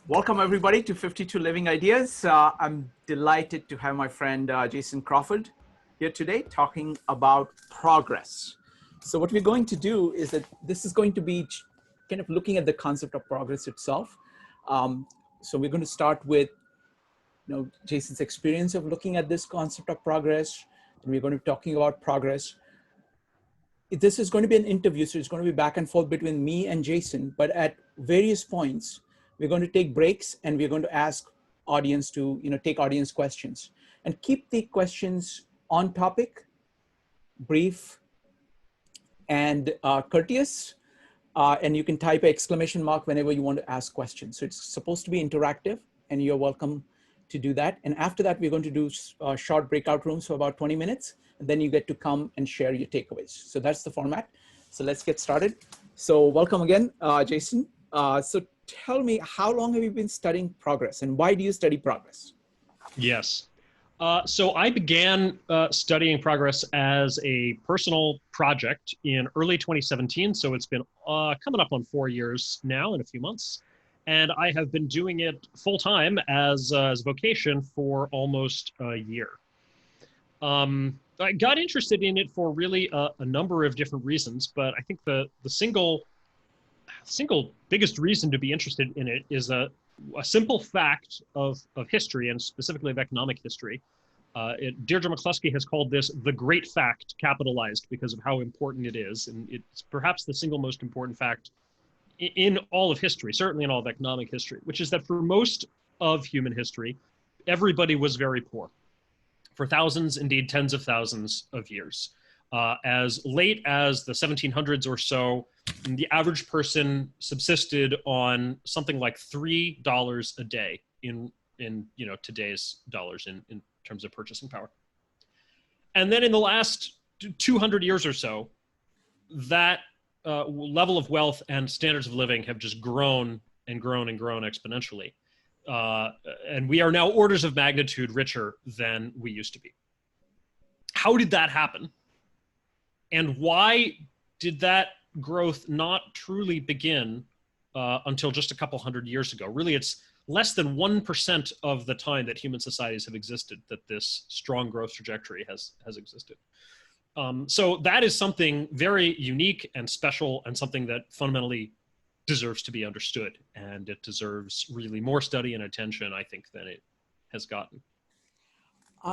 Welcome everybody to 52 Living Ideas. I'm delighted to have my friend Jason Crawford here today talking about progress. So what we're going to do is that this is going to be kind of looking at the concept of progress itself. So we're going to start with Jason's experience of looking at this concept of progress, and we're going to be talking about progress. This is going to be an interview, so it's going to be back and forth between me and Jason, but at various points, we're going to take breaks and we're going to ask audience to, take audience questions and keep the questions on topic, brief, and courteous. And you can type an exclamation mark whenever you want to ask questions. So it's supposed to be interactive and you're welcome to do that. And after that, we're going to do short breakout rooms for about 20 minutes. And then you get to come and share your takeaways. So that's the format. So let's get started. So welcome again, Jason. So tell me, how long have you been studying progress and why do you study progress? Yes. So I began studying progress as a personal project in early 2017. So it's been coming up on 4 years now in a few months. And I have been doing it full time as a vocation for almost a year. I got interested in it for really a number of different reasons, but I think the single biggest reason to be interested in it is a simple fact of history, and specifically of economic history. Deirdre McCluskey has called this the great fact, capitalized, because of how important it is. And it's perhaps the single most important fact in all of history, certainly in all of economic history, which is that for most of human history, everybody was very poor for thousands, indeed tens of thousands of years. As late as the 1700s or so, the average person subsisted on something like $3 a day in today's dollars in terms of purchasing power. And then in the last 200 years or so, that level of wealth and standards of living have just grown and grown and grown exponentially. And we are now orders of magnitude richer than we used to be. How did that happen? And why did that growth not truly begin until just a couple hundred years ago? Really, it's less than 1% of the time that human societies have existed that this strong growth trajectory has existed. So that is something very unique and special, and something that fundamentally deserves to be understood. And it deserves really more study and attention, I think, than it has gotten.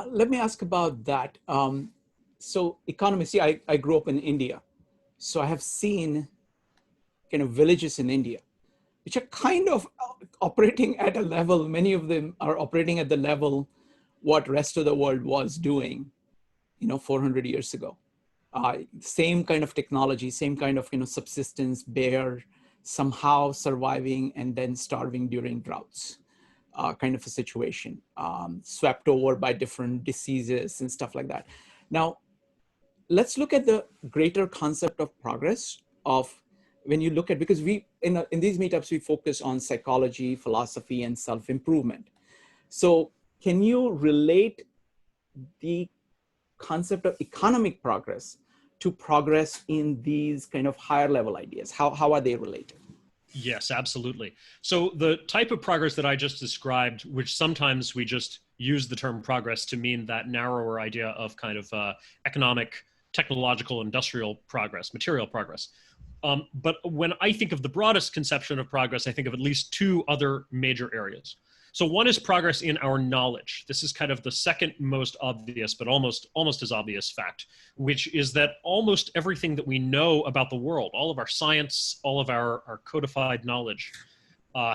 Let me ask about that. So economy, see, I grew up in India. So I have seen kind of villages in India, which are kind of operating at a level, many of them are operating at the level what rest of the world was doing, 400 years ago. Same kind of technology, same kind of, subsistence, bare, somehow surviving and then starving during droughts, kind of a situation, swept over by different diseases and stuff like that. Now, let's look at the greater concept of progress of when you look at, because we, in these meetups, we focus on psychology, philosophy, and self-improvement. So can you relate the concept of economic progress to progress in these kind of higher level ideas? How are they related? Yes, absolutely. So the type of progress that I just described, which sometimes we just use the term progress to mean that narrower idea of kind of economic, technological, industrial progress, material progress. But when I think of the broadest conception of progress, I think of at least two other major areas. So one is progress in our knowledge. This is kind of the second most obvious, but almost as obvious fact, which is that almost everything that we know about the world, all of our science, all of our codified knowledge,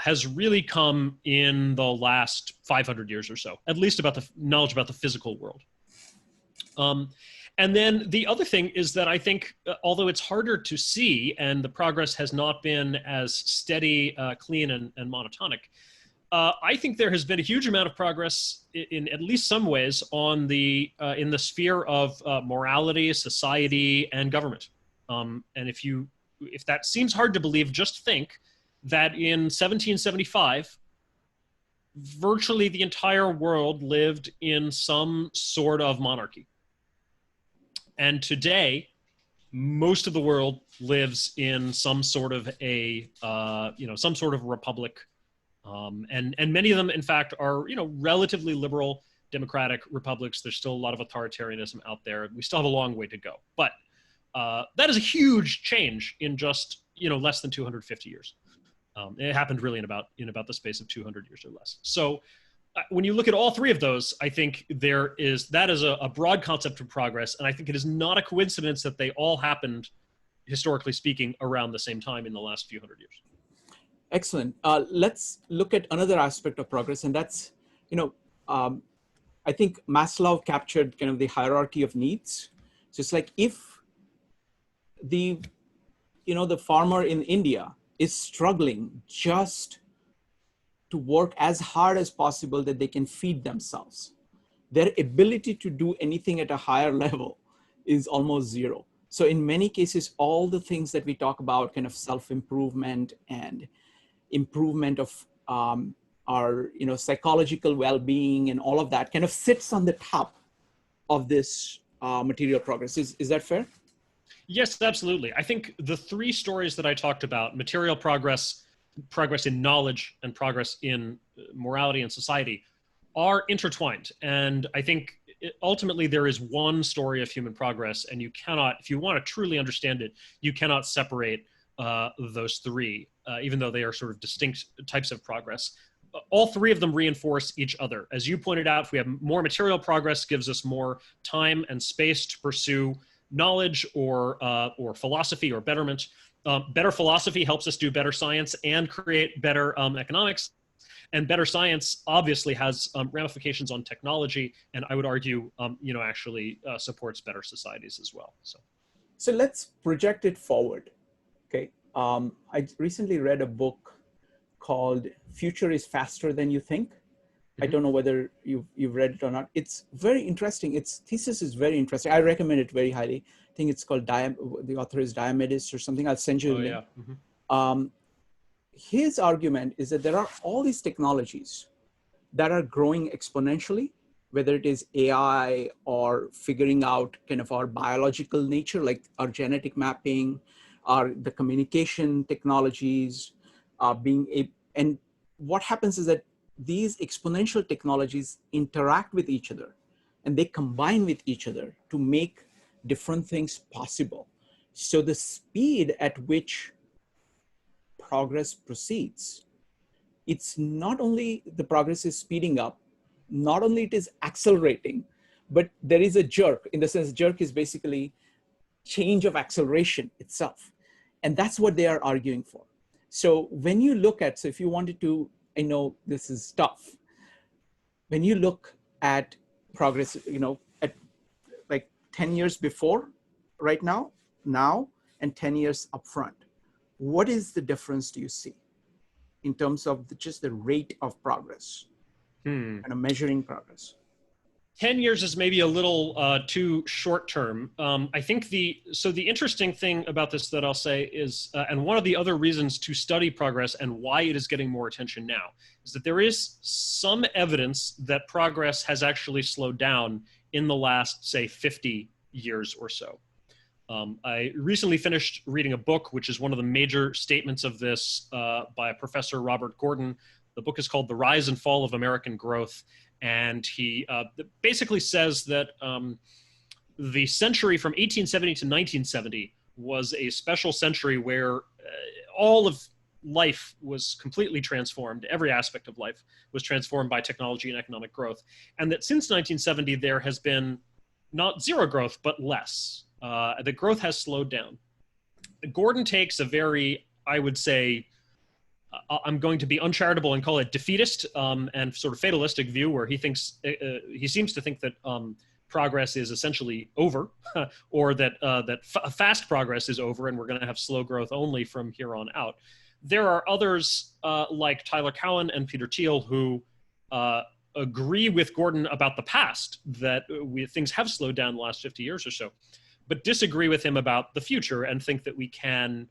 has really come in the last 500 years or so, at least about the knowledge about the physical world. And then the other thing is that I think, although it's harder to see and the progress has not been as steady, clean, and monotonic, I think there has been a huge amount of progress in at least some ways on in the sphere of morality, society, and government. And if that seems hard to believe, just think that in 1775, virtually the entire world lived in some sort of monarchy. And today, most of the world lives in some sort of some sort of republic, And many of them, in fact, are, relatively liberal democratic republics. There's still a lot of authoritarianism out there. We still have a long way to go. But that is a huge change in just, less than 250 years. It happened really in about the space of 200 years or less. So when you look at all three of those, I think that is a broad concept of progress. And I think it is not a coincidence that they all happened, historically speaking, around the same time in the last few hundred years. Excellent. Let's look at another aspect of progress, and that's, I think Maslow captured kind of the hierarchy of needs. So it's like if the farmer in India is struggling just to work as hard as possible that they can feed themselves, their ability to do anything at a higher level is almost zero. So in many cases, all the things that we talk about, kind of self-improvement and improvement of our psychological well-being and all of that, kind of sits on the top of this material progress. Is that fair? Yes, absolutely. I think the three stories that I talked about, material progress, progress in knowledge, and progress in morality and society, are intertwined. And I think ultimately there is one story of human progress, and you cannot, if you want to truly understand it, you cannot separate those three, even though they are sort of distinct types of progress. All three of them reinforce each other. As you pointed out, if we have more material progress, gives us more time and space to pursue knowledge or philosophy or betterment. Better philosophy helps us do better science and create better economics. And better science obviously has ramifications on technology, and I would argue, actually supports better societies as well. So let's project it forward. Okay, I recently read a book called "Future is Faster Than You Think." I don't know whether you've read it or not. It's very interesting. Its thesis is very interesting. I recommend it very highly. I think it's called the author is Diomedes or something. I'll send you a link. Yeah. His argument is that there are all these technologies that are growing exponentially, whether it is AI or figuring out kind of our biological nature, like our genetic mapping, or the communication technologies, and what happens is that these exponential technologies interact with each other and they combine with each other to make different things possible. So the speed at which progress proceeds, it's not only the progress is speeding up, not only it is accelerating, but there is a jerk. In the sense, jerk is basically change of acceleration itself. And that's what they are arguing for. So when you look at, so if you wanted to, I know this is tough. When you look at progress, at like 10 years before, right now, and 10 years upfront, what is the difference do you see in terms of just the rate of progress and measuring progress? 10 years is maybe a little too short term. I think the interesting thing about this that I'll say is, and one of the other reasons to study progress and why it is getting more attention now, is that there is some evidence that progress has actually slowed down in the last, say, 50 years or so. I recently finished reading a book, which is one of the major statements of this by Professor Robert Gordon. The book is called The Rise and Fall of American Growth. And he basically says that the century from 1870 to 1970 was a special century where all of life was completely transformed. Every aspect of life was transformed by technology and economic growth. And that since 1970, there has been not zero growth, but less. The growth has slowed down. Gordon takes a very, I would say, I'm going to be uncharitable and call it defeatist and sort of fatalistic view, where he thinks he seems to think that progress is essentially over, or that fast progress is over, and we're going to have slow growth only from here on out. There are others like Tyler Cowen and Peter Thiel who agree with Gordon about the past, that things have slowed down the last 50 years or so, but disagree with him about the future and think that we can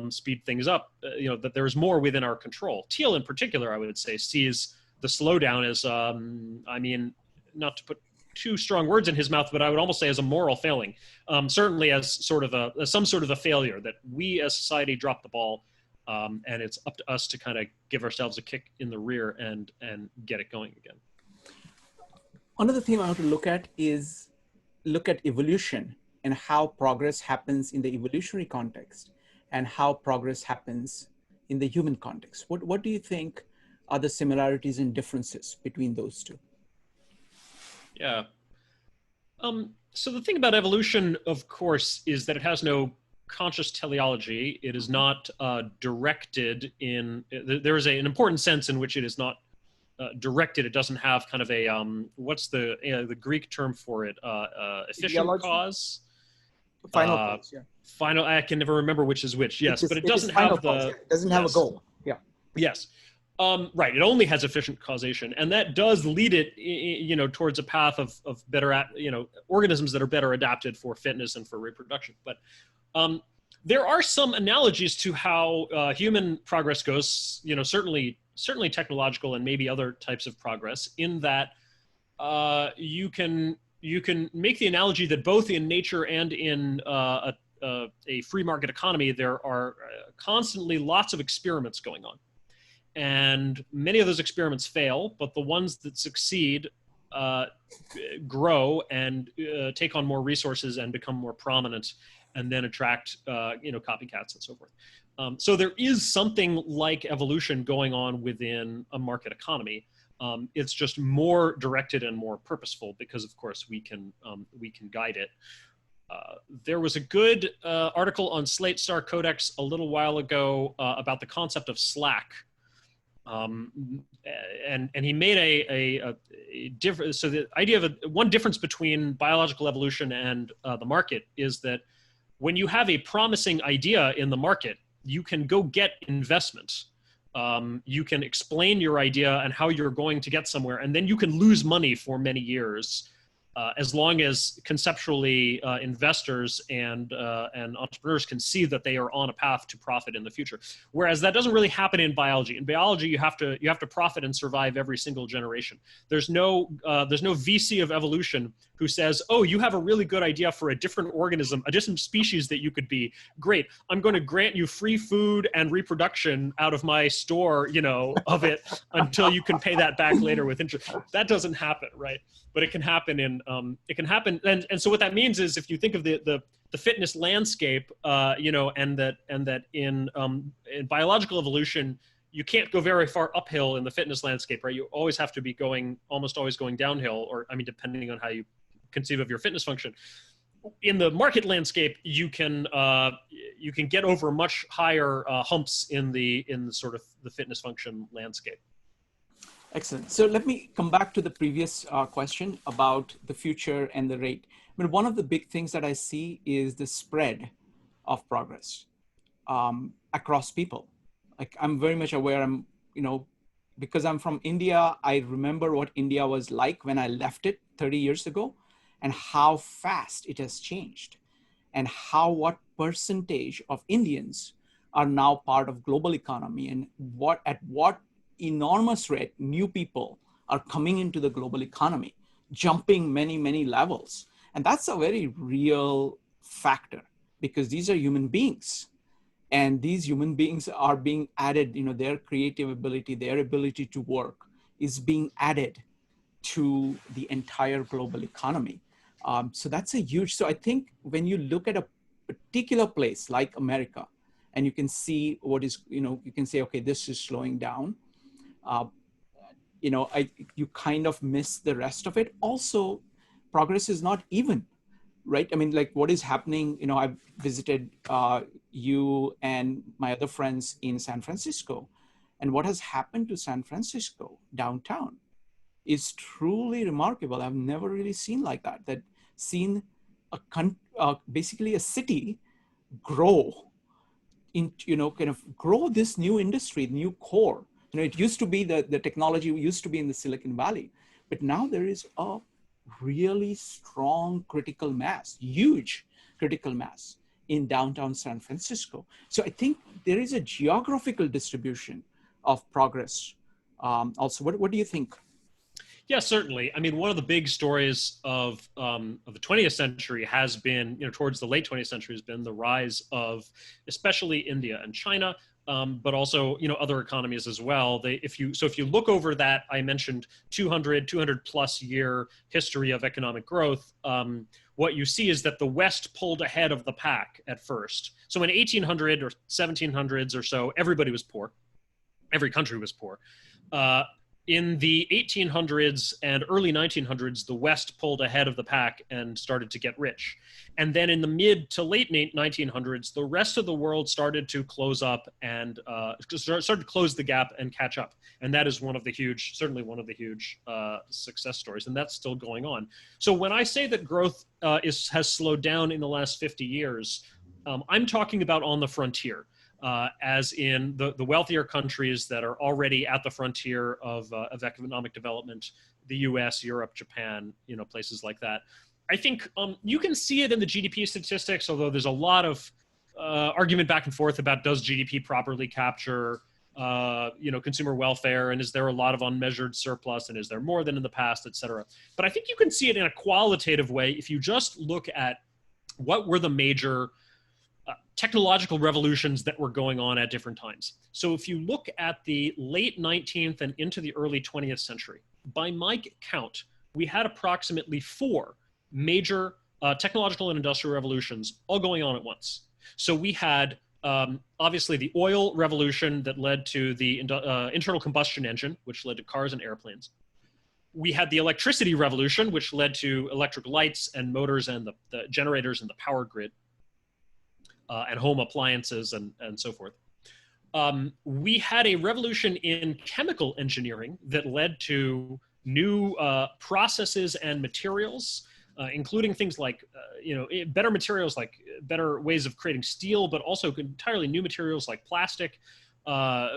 speed things up, that there's more within our control. Thiel in particular, I would say, sees the slowdown as, I mean, not to put too strong words in his mouth, but I would almost say as a moral failing, certainly as sort of some sort of a failure, that we as society dropped the ball And it's up to us to kind of give ourselves a kick in the rear and get it going again. Another thing I want to look at is evolution and how progress happens in the evolutionary context and how progress happens in the human context. What do you think are the similarities and differences between those two? Yeah. So the thing about evolution, of course, is that it has no conscious teleology. It is not directed in, there is an important sense in which it is not directed. It doesn't have kind of a, what's the Greek term for it? Efficient Ideology? Cause? Final cause, yeah. Final, I can never remember which is which, yes, but it doesn't have the... Cause, yeah. It doesn't have a goal, yeah. Yes. Right, it only has efficient causation, and that does lead it, towards a path of better, organisms that are better adapted for fitness and for reproduction. But there are some analogies to how human progress goes, certainly technological and maybe other types of progress, in that you can make the analogy that both in nature and in a free market economy, there are constantly lots of experiments going on. And many of those experiments fail, but the ones that succeed grow and take on more resources and become more prominent, and then attract copycats and so forth. So there is something like evolution going on within a market economy. It's just more directed and more purposeful because, of course, we can guide it. There was a good article on Slate Star Codex a little while ago about the concept of slack. And he made a difference. So the idea of one difference between biological evolution and the market is that when you have a promising idea in the market, you can go get investment. You can explain your idea and how you're going to get somewhere, and then you can lose money for many years. As long as conceptually investors and entrepreneurs can see that they are on a path to profit in the future. Whereas that doesn't really happen in biology. In biology, you have to profit and survive every single generation. There's no VC of evolution who says, oh, you have a really good idea for a different organism, a different species that you could be. Great, I'm going to grant you free food and reproduction out of my store, of it until you can pay that back later with interest. That doesn't happen, right? But it can happen in and so what that means is, if you think of the fitness landscape, and that in biological evolution, you can't go very far uphill in the fitness landscape, right? You always have to be almost always going downhill, or depending on how you conceive of your fitness function. In the market landscape, you can get over much higher humps in the sort of the fitness function landscape. Excellent. So let me come back to the previous question about the future and the rate. I mean, one of the big things that I see is the spread of progress across people. Like, I'm very much aware, because I'm from India, I remember what India was like when I left it 30 years ago, and how fast it has changed, and what percentage of Indians are now part of global economy, and at what enormous rate new people are coming into the global economy, jumping many, many levels. And that's a very real factor, because these are human beings, and these human beings are being added, their creative ability, their ability to work is being added to the entire global economy. So that's a huge, so I think when you look at a particular place like America, and you can see what is, you can say, okay, this is slowing down. You kind of miss the rest of it. Also, progress is not even, right? I mean, like, what is happening, I've visited you and my other friends in San Francisco, and what has happened to San Francisco downtown is truly remarkable. I've never really seen like that seen basically a city grow kind of grow this new industry, new core. It used to be the technology used to be in the Silicon Valley, but now there is a really strong critical mass, huge critical mass in downtown San Francisco. So I think there is a geographical distribution of progress. Also, what do you think? Yeah, certainly. I mean, one of the big stories of the 20th century has been, towards the late 20th century, has been the rise of especially India and China, but also, other economies as well. If you look over that, I mentioned 200 plus year history of economic growth, what you see is that the West pulled ahead of the pack at first. So in 1800 or 1700s or so, everybody was poor. Every country was poor. In the 1800s and early 1900s, the West pulled ahead of the pack and started to get rich. And then in the mid to late 1900s, the rest of the world started to close up and started to close the gap and catch up. And that is certainly one of the huge success stories. And that's still going on. So when I say that growth has slowed down in the last 50 years, I'm talking about on the frontier. As in the wealthier countries that are already at the frontier of economic development, the US, Europe, Japan, places like that. I think you can see it in the GDP statistics, although there's a lot of argument back and forth about does GDP properly capture consumer welfare, and is there a lot of unmeasured surplus, and is there more than in the past, et cetera. But I think you can see it in a qualitative way if you just look at what were the major technological revolutions that were going on at different times. So if you look at the late 19th and into the early 20th century, by my count, we had approximately 4 major technological and industrial revolutions all going on at once. So we had obviously the oil revolution that led to the internal combustion engine, which led to cars and airplanes. We had the electricity revolution, which led to electric lights and motors and the generators and the power grid. And home appliances and so forth. We had a revolution in chemical engineering that led to new processes and materials, including things like, better materials, like better ways of creating steel, but also entirely new materials like plastic,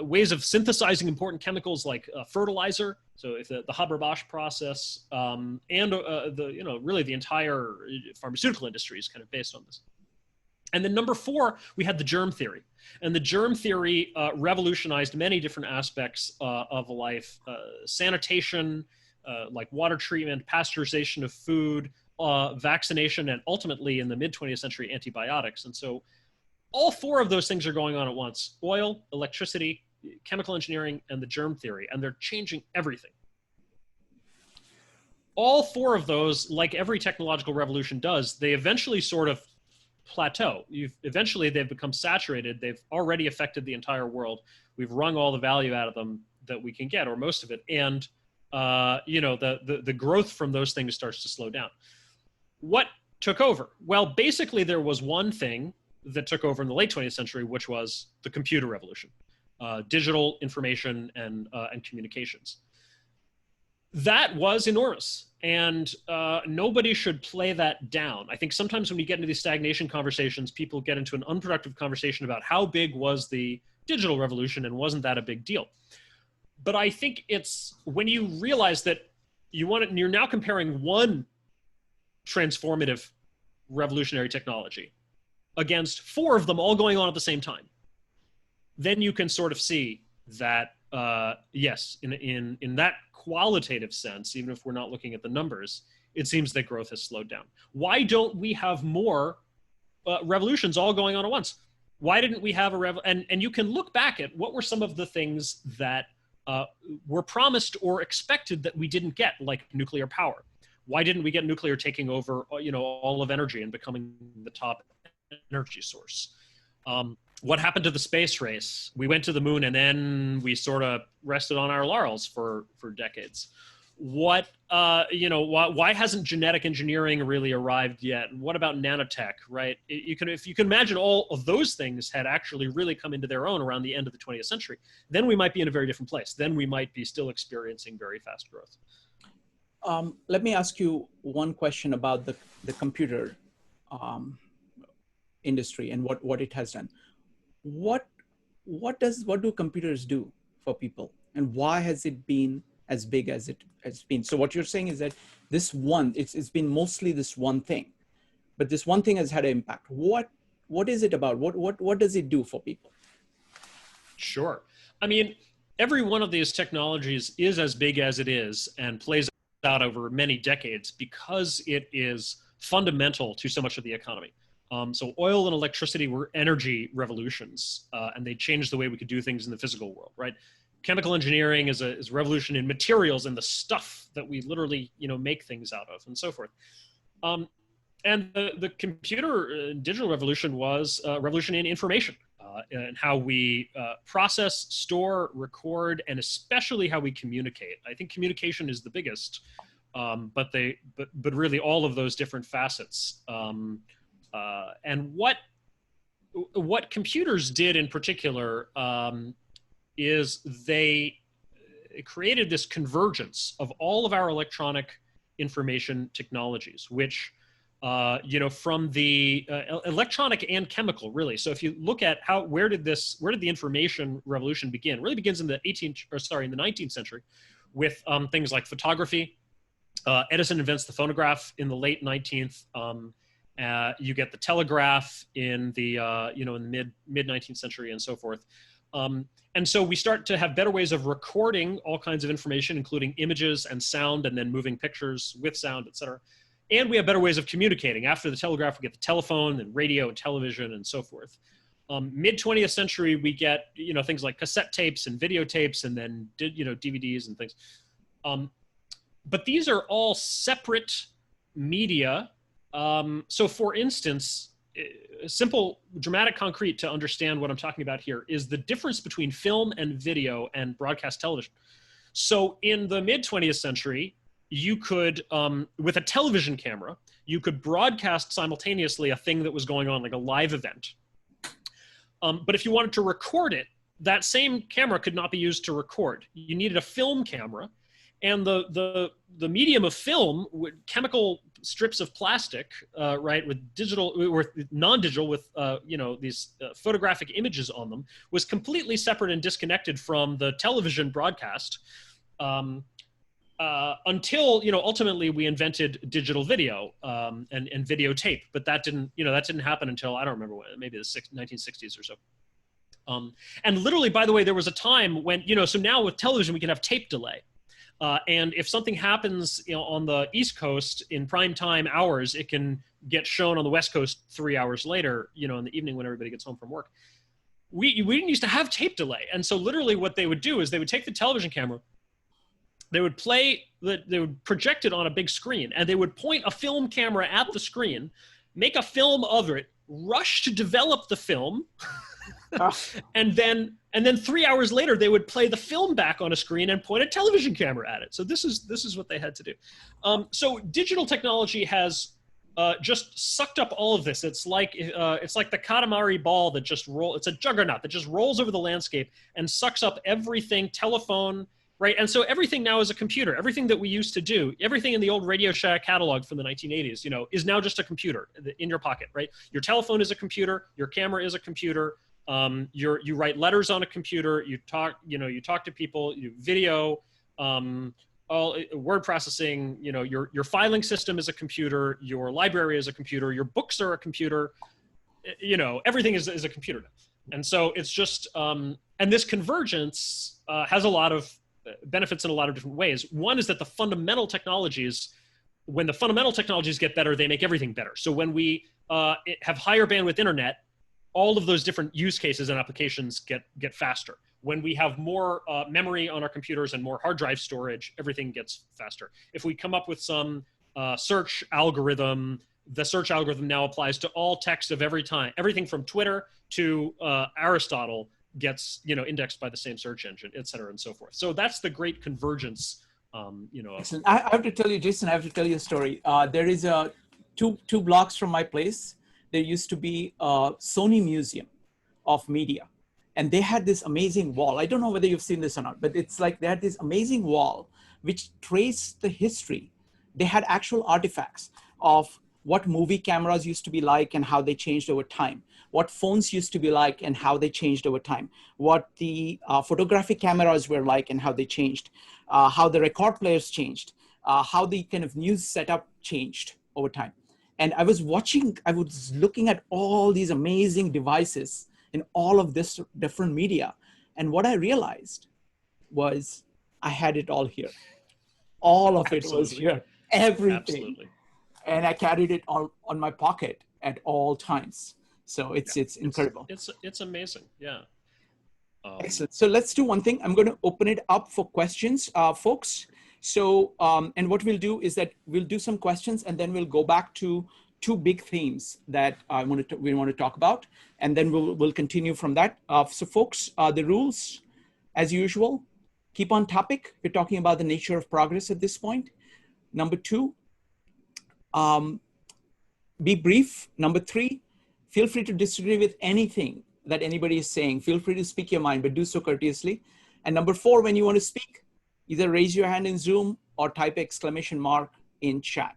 ways of synthesizing important chemicals like fertilizer. So if the Haber-Bosch process, and really the entire pharmaceutical industry is kind of based on this. And then number 4, we had the germ theory. And the germ theory revolutionized many different aspects of life, sanitation, like water treatment, pasteurization of food, vaccination, and ultimately in the mid-20th century, antibiotics. And so all 4 of those things are going on at once: oil, electricity, chemical engineering, and the germ theory. And they're changing everything. All 4 of those, like every technological revolution does, they eventually sort of plateau. Eventually they've become saturated. They've already affected the entire world. We've wrung all the value out of them that we can get, or most of it. And the growth from those things starts to slow down. What took over? Well, basically there was one thing that took over in the late 20th century, which was the computer revolution, digital information and communications. That was enormous. And nobody should play that down. I think sometimes when you get into these stagnation conversations, people get into an unproductive conversation about how big was the digital revolution and wasn't that a big deal. But I think it's when you realize that you're now comparing one transformative revolutionary technology against 4 of them all going on at the same time, then you can sort of see that yes, in that qualitative sense, even if we're not looking at the numbers, it seems that growth has slowed down. Why don't we have more revolutions all going on at once? Why didn't we have and you can look back at what were some of the things that were promised or expected that we didn't get, like nuclear power. Why didn't we get nuclear taking over, all of energy and becoming the top energy source? What happened to the space race? We went to the moon and then we sort of rested on our laurels for decades. Why hasn't genetic engineering really arrived yet? And what about nanotech, right? If you can imagine all of those things had actually really come into their own around the end of the 20th century, then we might be in a very different place. Then we might be still experiencing very fast growth. Let me ask you one question about the computer industry and what it has done. What do computers do for people, and why has it been as big as it has been? So what you're saying is that it's been mostly this one thing, but this one thing has had an impact. What is it about? What does it do for people? Sure. I mean, every one of these technologies is as big as it is and plays out over many decades because it is fundamental to so much of the economy. So oil and electricity were energy revolutions, and they changed the way we could do things in the physical world, right? Chemical engineering is a revolution in materials and the stuff that we literally, make things out of, and so forth. And the computer digital revolution was a revolution in information, and how we process, store, record, and especially how we communicate. I think communication is the biggest, but really all of those different facets. And what computers did in particular is they created this convergence of all of our electronic information technologies, which from the electronic and chemical, really. So if you look at where did the information revolution begin? It really begins in the 19th century with things like photography. Edison invents the phonograph in the late 19th. You get the telegraph in the in the mid 19th century and so forth. And so we start to have better ways of recording all kinds of information, including images and sound, and then moving pictures with sound, et cetera. And we have better ways of communicating. After the telegraph, we get the telephone and radio and television and so forth. Mid 20th century, we get things like cassette tapes and videotapes, and then DVDs and things. But these are all separate media. So for instance, simple, dramatic, concrete to understand what I'm talking about here is the difference between film and video and broadcast television. So in the mid 20th century, you could, with a television camera, you could broadcast simultaneously a thing that was going on, like a live event. But if you wanted to record it, that same camera could not be used to record. You needed a film camera, and the medium of film, chemical strips of plastic, right, with digital or non-digital, with these photographic images on them, was completely separate and disconnected from the television broadcast. Until ultimately we invented digital video and videotape, but that didn't happen until, I don't remember when, maybe the 1960s or so. And literally, by the way, there was a time when so now with television we can have tape delay, and if something happens on the East Coast in prime time hours, it can get shown on the West Coast 3 hours later, in the evening when everybody gets home from work. We didn't used to have tape delay, and so literally what they would do is they would take the television camera. They would they would project it on a big screen, and they would point a film camera at the screen, make a film of it, rush to develop the film, and then 3 hours later they would play the film back on a screen and point a television camera at it. So this is what they had to do. So digital technology has just sucked up all of this. It's like the Katamari ball that just it's a juggernaut that just rolls over the landscape and sucks up everything, telephone. Right, and so everything now is a computer. Everything that we used to do, everything in the old Radio Shack catalog from the 1980s, is now just a computer in your pocket. Right, your telephone is a computer, your camera is a computer. You write letters on a computer. You talk to people. You video, all word processing. Your filing system is a computer. Your library is a computer. Your books are a computer. Everything is a computer now. And so it's just and this convergence has a lot of benefits in a lot of different ways. One is that when the fundamental technologies get better, they make everything better. So when we have higher bandwidth internet, all of those different use cases and applications get faster. When we have more memory on our computers and more hard drive storage, everything gets faster. If we come up with some search algorithm, the search algorithm now applies to all text of everything from Twitter to Aristotle gets indexed by the same search engine, et cetera, and so forth. So that's the great convergence. Listen, I have to tell you, Jason, I have to tell you a story. There is two blocks from my place. There used to be a Sony Museum of Media, and they had this amazing wall. I don't know whether you've seen this or not, but it's like they had this amazing wall which traced the history. They had actual artifacts of what movie cameras used to be like and how they changed over time, what phones used to be like and how they changed over time, what the photographic cameras were like and how they changed, how the record players changed, how the kind of news setup changed over time. And I was looking at all these amazing devices in all of this different media. And what I realized was I had it all here. All of it was here, everything. Absolutely. And I carried it all on my pocket. at all times. So it's incredible. It's amazing. Yeah. Excellent. So let's do one thing. I'm going to open it up for questions, folks. So, and what we'll do is that we'll do some questions and then we'll go back to two big themes that we want to talk about, and then we'll continue from that. So folks, the rules, as usual, keep on topic. We're talking about the nature of progress at this point. Number two, be brief. Number three, feel free to disagree with anything that anybody is saying. Feel free to speak your mind, but do so courteously. And number four, when you want to speak, either raise your hand in Zoom or type exclamation mark in chat.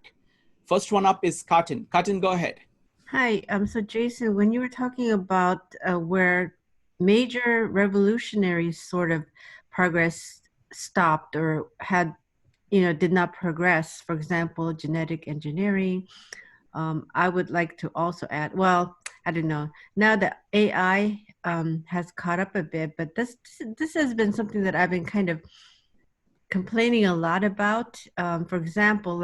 First one up is Katin. Katin, go ahead. Hi. So Jason, when you were talking about where major revolutionary sort of progress stopped or had, did not progress, for example, genetic engineering, I would like to also add, well, I don't know, now that AI has caught up a bit, but this has been something that I've been kind of complaining a lot about. For example,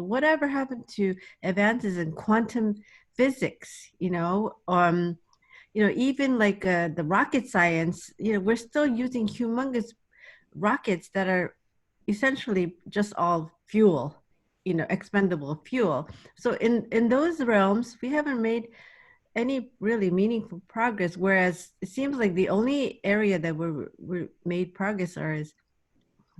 whatever happened to advances in quantum physics, even like the rocket science, we're still using humongous rockets that are essentially just all fuel, expendable fuel. So in those realms, we haven't made any really meaningful progress, whereas it seems like the only area that we made progress is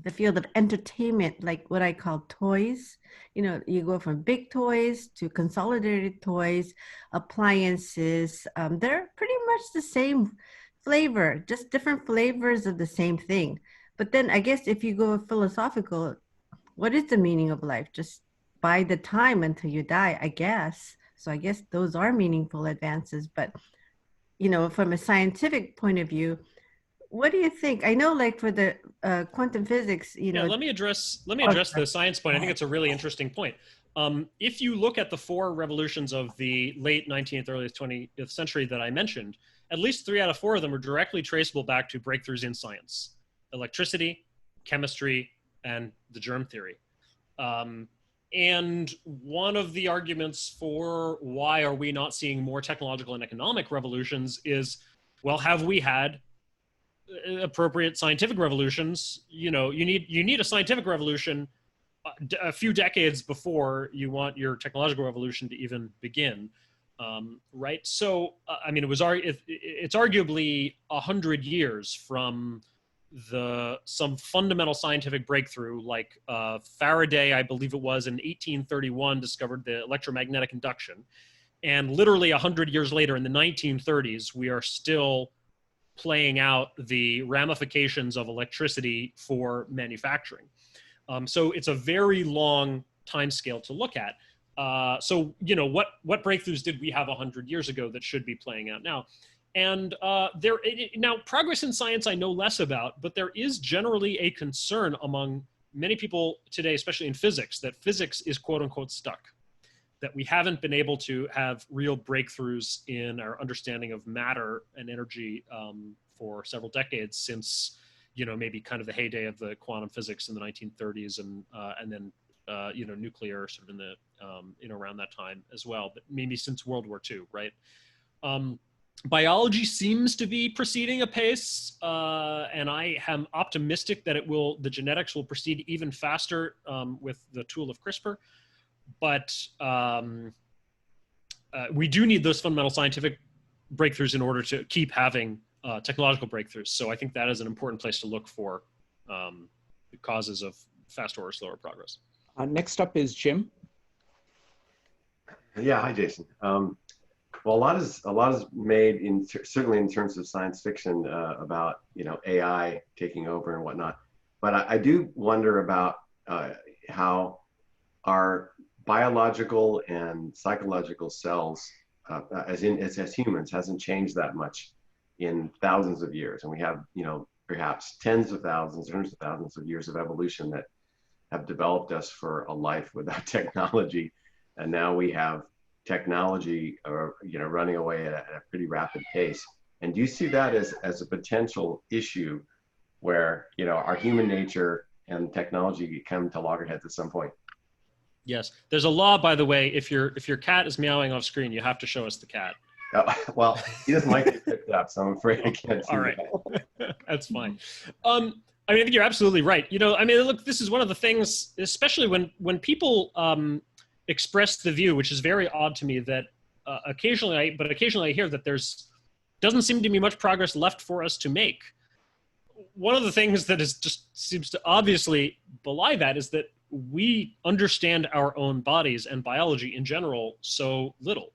the field of entertainment, like what I call toys. You go from big toys to consolidated toys, appliances. They're pretty much the same flavor, just different flavors of the same thing. But then I guess if you go philosophical, what is the meaning of life? Just bide the time until you die, I guess. So I guess those are meaningful advances. But, from a scientific point of view, what do you think? I know, like for the quantum physics, Let me address the science point. I think it's a really interesting point. If you look at the four revolutions of the late 19th, early 20th century that I mentioned, at least 3 out of 4 of them are directly traceable back to breakthroughs in science: electricity, chemistry, and the germ theory. And one of the arguments for why are we not seeing more technological and economic revolutions is, well, have we had appropriate scientific revolutions? You need a scientific revolution a few decades before you want your technological revolution to even begin, right? So, it's arguably 100 years from some fundamental scientific breakthrough, like Faraday, I believe it was in 1831, discovered the electromagnetic induction, and literally 100 years later, in the 1930s, we are still playing out the ramifications of electricity for manufacturing. So it's a very long time scale to look at. So what breakthroughs did we have 100 years ago that should be playing out now? And now progress in science I know less about, but there is generally a concern among many people today, especially in physics, that physics is quote unquote stuck, that we haven't been able to have real breakthroughs in our understanding of matter and energy for several decades since, maybe kind of the heyday of the quantum physics in the 1930s and then nuclear sort of in the, around that time as well, but maybe since World War II, right? Biology seems to be proceeding apace, and I am optimistic that the genetics will proceed even faster with the tool of CRISPR. But we do need those fundamental scientific breakthroughs in order to keep having technological breakthroughs. So I think that is an important place to look for the causes of faster or slower progress. Next up is Jim. Yeah, hi, Jason. Well, a lot is made certainly in terms of science fiction about AI taking over and whatnot. But I do wonder about how our biological and psychological cells, as humans, hasn't changed that much in thousands of years, and we have perhaps tens of thousands, hundreds of thousands of years of evolution that have developed us for a life without technology, and now we have technology running away at a pretty rapid pace. And do you see that as a potential issue where our human nature and technology come to loggerheads at some point? Yes. There's a law, by the way, if your cat is meowing off screen, you have to show us the cat. Well, he doesn't like to get picked up, so I'm afraid I can't see All right. that. That's fine. I mean, I think you're absolutely right. You know, I mean, look, this is one of the things, especially when people express the view, which is very odd to me, that occasionally I hear that doesn't seem to be much progress left for us to make. One of the things that seems to obviously belie that is that we understand our own bodies and biology in general so little.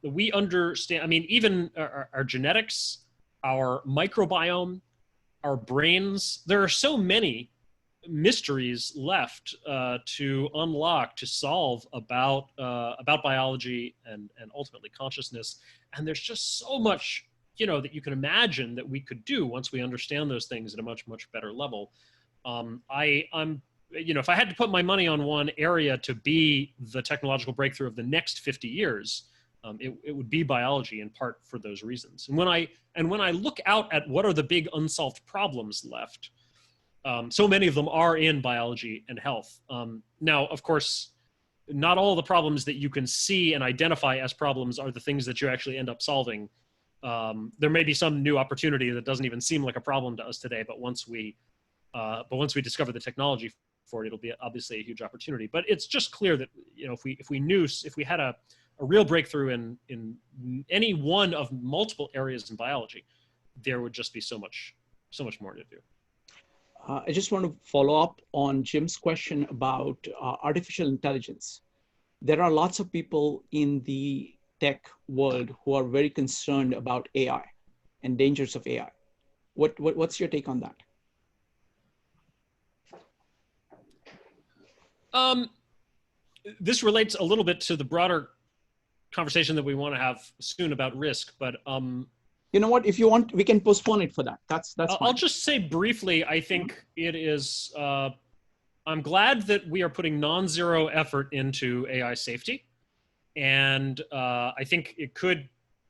We understand, I mean, even our genetics, our microbiome, our brains, there are so many mysteries left to unlock, to solve about biology and ultimately consciousness. And there's just so much, that you can imagine that we could do once we understand those things at a much, much better level. I'm if I had to put my money on one area to be the technological breakthrough of the next 50 years, it would be biology, in part for those reasons. And when I look out at what are the big unsolved problems left, so many of them are in biology and health. Now, of course, not all the problems that you can see and identify as problems are the things that you actually end up solving. There may be some new opportunity that doesn't even seem like a problem to us today, but once we discover the technology for it, it'll be obviously a huge opportunity. But it's just clear that if we had a real breakthrough in any one of multiple areas in biology, there would just be so much more to do. I just want to follow up on Jim's question about artificial intelligence. There are lots of people in the tech world who are very concerned about AI and dangers of AI. What's your take on that? This relates a little bit to the broader conversation that we want to have soon about risk, but you know what? If you want, we can postpone it for that. That's fine. I'll just say briefly, I think it is, I'm glad that we are putting non-zero effort into AI safety. And I think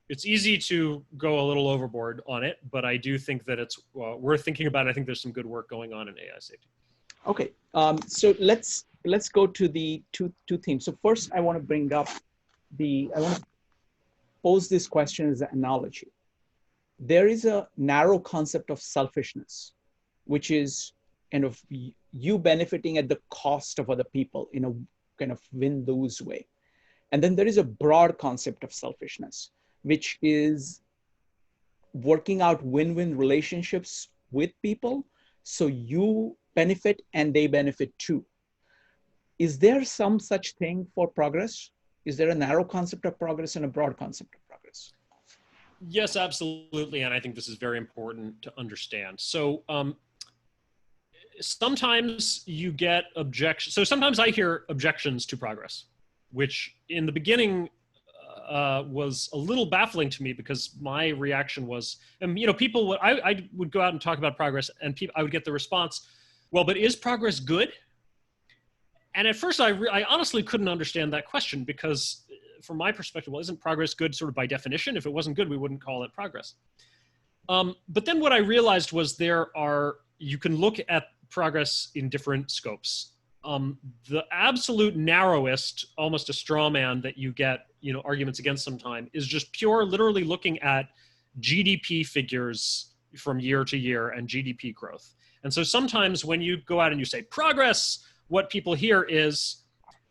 it's easy to go a little overboard on it, but I do think that it's worth thinking about. I think there's some good work going on in AI safety. Okay, so let's go to the two themes. So first, I want to bring up I want to pose this question as an analogy. There is a narrow concept of selfishness, which is kind of you benefiting at the cost of other people in a kind of win-lose way. And then there is a broad concept of selfishness, which is working out win-win relationships with people so you benefit and they benefit too. Is there some such thing for progress? Is there a narrow concept of progress and a broad concept of progress? Yes, absolutely. And I think this is very important to understand. So sometimes you get objections. So sometimes I hear objections to progress, which in the beginning was a little baffling to me because my reaction was, I would go out and talk about progress and I would get the response, well, but is progress good? And at first I honestly couldn't understand that question because from my perspective, well, isn't progress good sort of by definition? If it wasn't good, we wouldn't call it progress. But then what I realized was you can look at progress in different scopes. The absolute narrowest, almost a straw man that you get, arguments against sometime is just pure, literally looking at GDP figures from year to year and GDP growth. And so sometimes when you go out and you say progress, what people hear is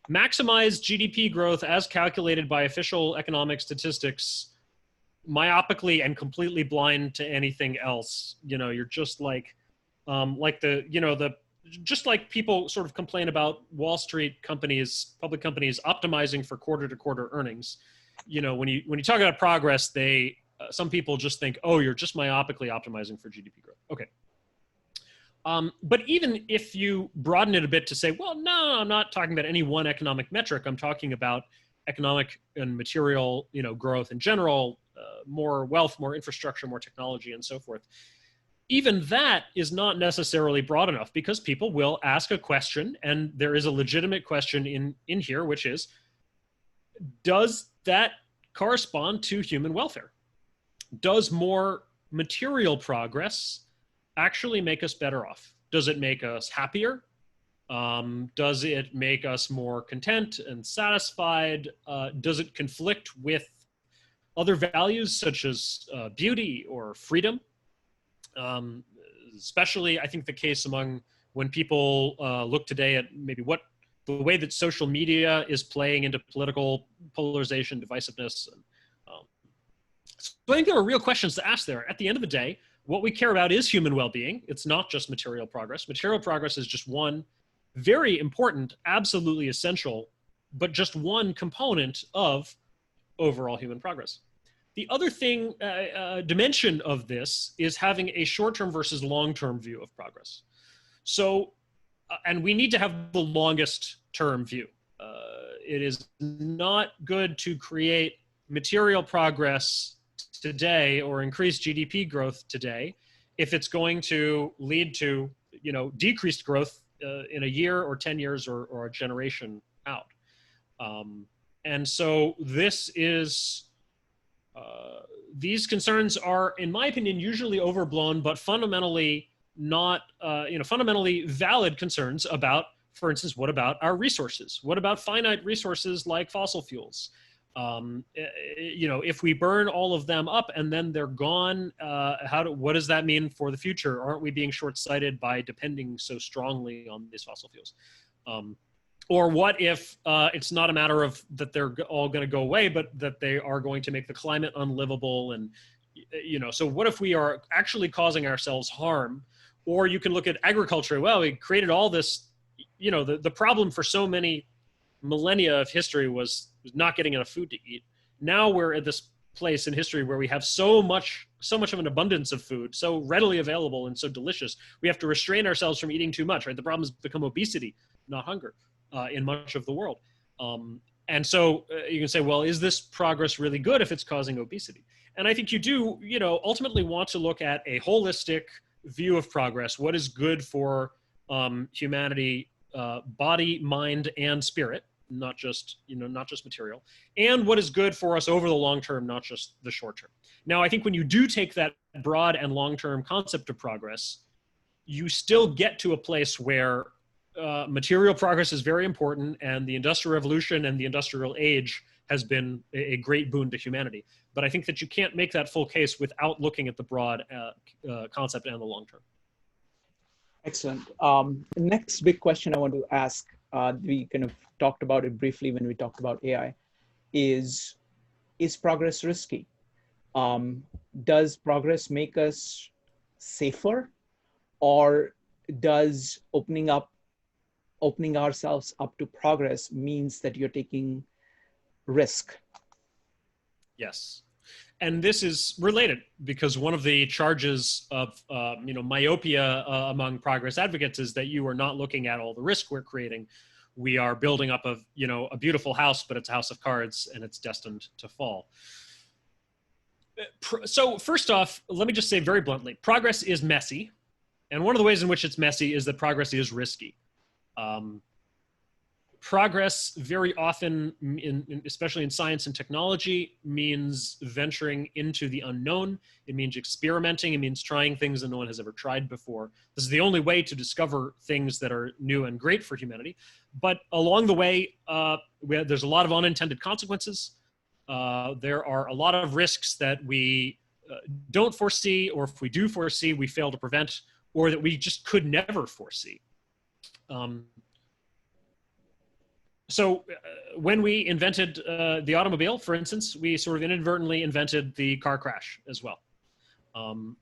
maximize GDP growth as calculated by official economic statistics, myopically and completely blind to anything else. You're just like just like people sort of complain about Wall Street companies, public companies optimizing for quarter to quarter earnings. When you talk about progress, some people just think, oh, you're just myopically optimizing for GDP growth. Okay. But even if you broaden it a bit to say, well, no, I'm not talking about any one economic metric. I'm talking about economic and material, growth in general, more wealth, more infrastructure, more technology, and so forth. Even that is not necessarily broad enough because people will ask a question, and there is a legitimate question in here, which is, does that correspond to human welfare? Does more material progress actually make us better off? Does it make us happier? Does it make us more content and satisfied? Does it conflict with other values such as beauty or freedom? Especially, I think the case among when people look today at maybe the way that social media is playing into political polarization, divisiveness. And, so I think there are real questions to ask there. At the end of the day, what we care about is human well-being. It's not just material progress. Material progress is just one very important, absolutely essential, but just one component of overall human progress. The other thing, dimension of this is having a short-term versus long-term view of progress. So, and we need to have the longest term view. It is not good to create material progress today or increase GDP growth today if it's going to lead to, decreased growth in a year or 10 years or a generation out. And so this is, these concerns are, in my opinion, usually overblown, but fundamentally not, fundamentally valid concerns about, for instance, what about our resources? What about finite resources like fossil fuels? If we burn all of them up and then they're gone, what does that mean for the future? Aren't we being short-sighted by depending so strongly on these fossil fuels? Or what if it's not a matter of that they're all going to go away, but that they are going to make the climate unlivable? And, so what if we are actually causing ourselves harm? Or you can look at agriculture. Well, we created all this, the problem for so many millennia of history was not getting enough food to eat. Now we're at this place in history where we have so much of an abundance of food, so readily available and so delicious. We have to restrain ourselves from eating too much, right? The problem has become obesity, not hunger, in much of the world. And so you can say, well, is this progress really good if it's causing obesity? And I think you do, ultimately want to look at a holistic view of progress. What is good for humanity, body, mind, and spirit, not just material, and what is good for us over the long term, not just the short term. Now, I think when you do take that broad and long-term concept of progress, you still get to a place where material progress is very important, and the Industrial Revolution and the Industrial Age has been a great boon to humanity. But I think that you can't make that full case without looking at the broad concept and the long term. Excellent. The next big question I want to ask, we kind of talked about it briefly when we talked about AI, is progress risky? Does progress make us safer, or does opening ourselves up to progress means that you're taking risk? Yes. And this is related, because one of the charges of myopia among progress advocates is that you are not looking at all the risk we're creating. We are building up a beautiful house, but it's a house of cards and it's destined to fall. So first off, let me just say very bluntly, progress is messy. And one of the ways in which it's messy is that progress is risky. Progress very often, especially in science and technology, means venturing into the unknown. It means experimenting. It means trying things that no one has ever tried before. This is the only way to discover things that are new and great for humanity. But along the way, there's a lot of unintended consequences. There are a lot of risks that we don't foresee, or if we do foresee, we fail to prevent, or that we just could never foresee. So when we invented the automobile, for instance, we sort of inadvertently invented the car crash as well.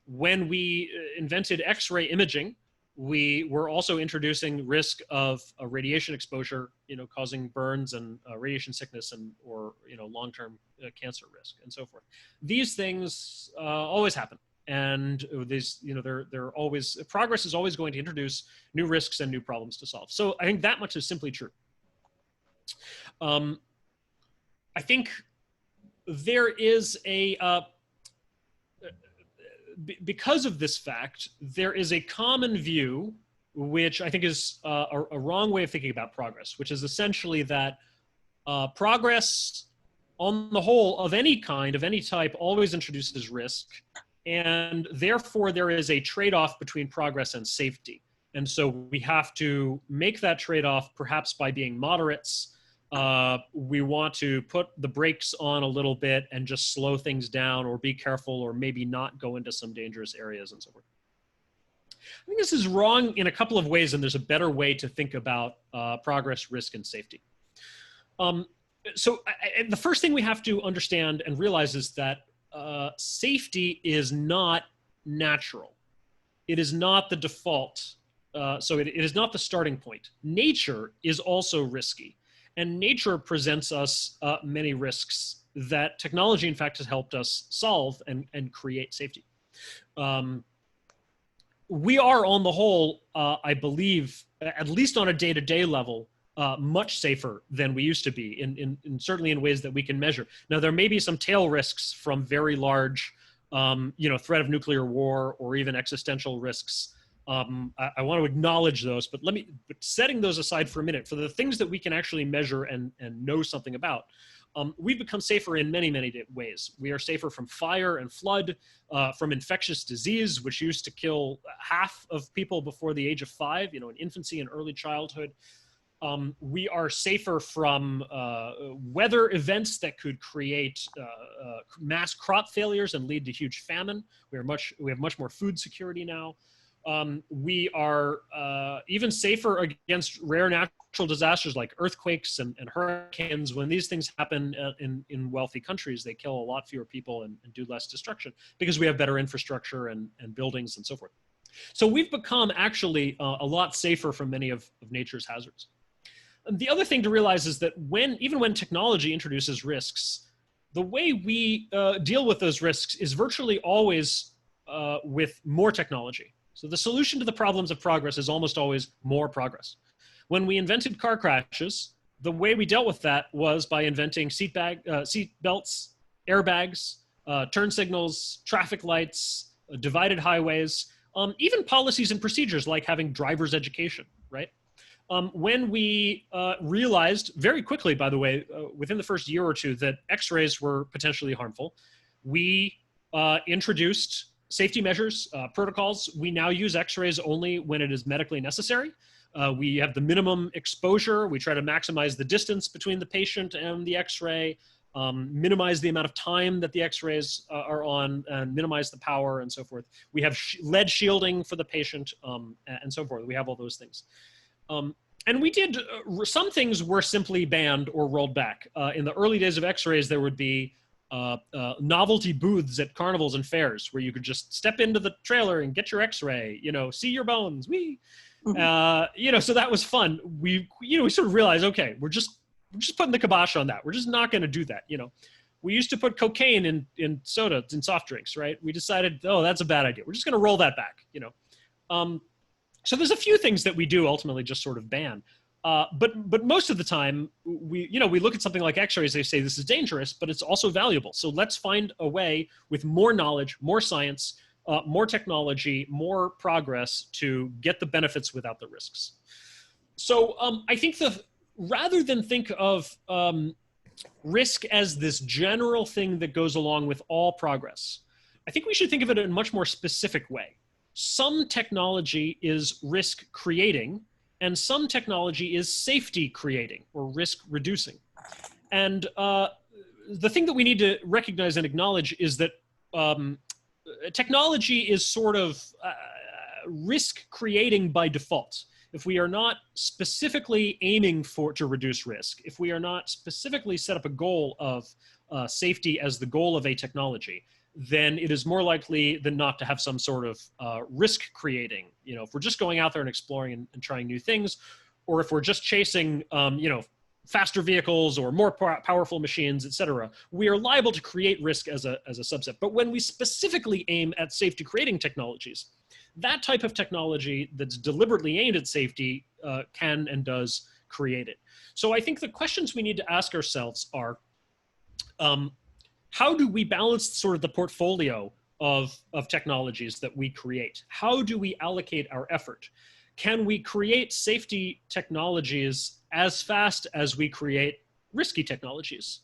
When we invented X-ray imaging, we were also introducing risk of radiation exposure, causing burns and radiation sickness or long-term cancer risk and so forth. These things always happen. And these, they're always, progress is always going to introduce new risks and new problems to solve. So I think that much is simply true. I think there is because of this fact, there is a common view, which I think is a wrong way of thinking about progress, which is essentially that progress on the whole of any kind, of any type, always introduces risk. And therefore there is a trade-off between progress and safety. And so we have to make that trade-off, perhaps by being moderates. We want to put the brakes on a little bit and just slow things down, or be careful, or maybe not go into some dangerous areas and so forth. I think this is wrong in a couple of ways, and there's a better way to think about progress, risk, and safety. The first thing we have to understand and realize is that safety is not natural. It is not the default. It is not the starting point. Nature is also risky, and nature presents us many risks that technology, in fact, has helped us solve and create safety. We are, on the whole, I believe, at least on a day-to-day level, much safer than we used to be, certainly in ways that we can measure. Now, there may be some tail risks from very large, threat of nuclear war, or even existential risks. I want to acknowledge those, but setting those aside for a minute, for the things that we can actually measure and know something about, we've become safer in many, many ways. We are safer from fire and flood, from infectious disease, which used to kill half of people before the age of 5, in infancy and early childhood. We are safer from weather events that could create mass crop failures and lead to huge famine. We have much more food security now. We are even safer against rare natural disasters like earthquakes and hurricanes. When these things happen in wealthy countries, they kill a lot fewer people and do less destruction because we have better infrastructure and buildings and so forth. So we've become actually a lot safer from many of nature's hazards. The other thing to realize is that even when technology introduces risks, the way we deal with those risks is virtually always with more technology. So the solution to the problems of progress is almost always more progress. When we invented car crashes, the way we dealt with that was by inventing seat belts, airbags, turn signals, traffic lights, divided highways, even policies and procedures like having driver's education, right? When we realized very quickly, by the way, within the first year or two, that X-rays were potentially harmful, we introduced safety measures, protocols. We now use X-rays only when it is medically necessary. We have the minimum exposure. We try to maximize the distance between the patient and the X-ray, minimize the amount of time that the X-rays are on, and minimize the power and so forth. We have lead shielding for the patient and so forth. We have all those things. And we did, some things were simply banned or rolled back. In the early days of X-rays, there would be novelty booths at carnivals and fairs where you could just step into the trailer and get your X-ray, see your bones, wee. So that was fun. We sort of realized, okay, we're just putting the kibosh on that. We're just not going to do that. We used to put cocaine in soda, in soft drinks, right? We decided, oh, that's a bad idea. We're just going to roll that back, So there's a few things that we do ultimately just sort of ban. But most of the time, we look at something like X-rays, they say this is dangerous, but it's also valuable. So let's find a way with more knowledge, more science, more technology, more progress to get the benefits without the risks. So I think rather than think of risk as this general thing that goes along with all progress, I think we should think of it in a much more specific way. Some technology is risk creating, and some technology is safety creating or risk reducing. And the thing that we need to recognize and acknowledge is that technology is sort of risk creating by default. If we are not specifically aiming to reduce risk, if we are not specifically set up a goal of safety as the goal of a technology, then it is more likely than not to have some sort of risk creating. If we're just going out there and exploring and trying new things, or if we're just chasing, faster vehicles or more powerful machines, et cetera, we are liable to create risk as a subset. But when we specifically aim at safety creating technologies, that type of technology that's deliberately aimed at safety can and does create it. So I think the questions we need to ask ourselves are, how do we balance sort of the portfolio of technologies that we create? How do we allocate our effort? Can we create safety technologies as fast as we create risky technologies?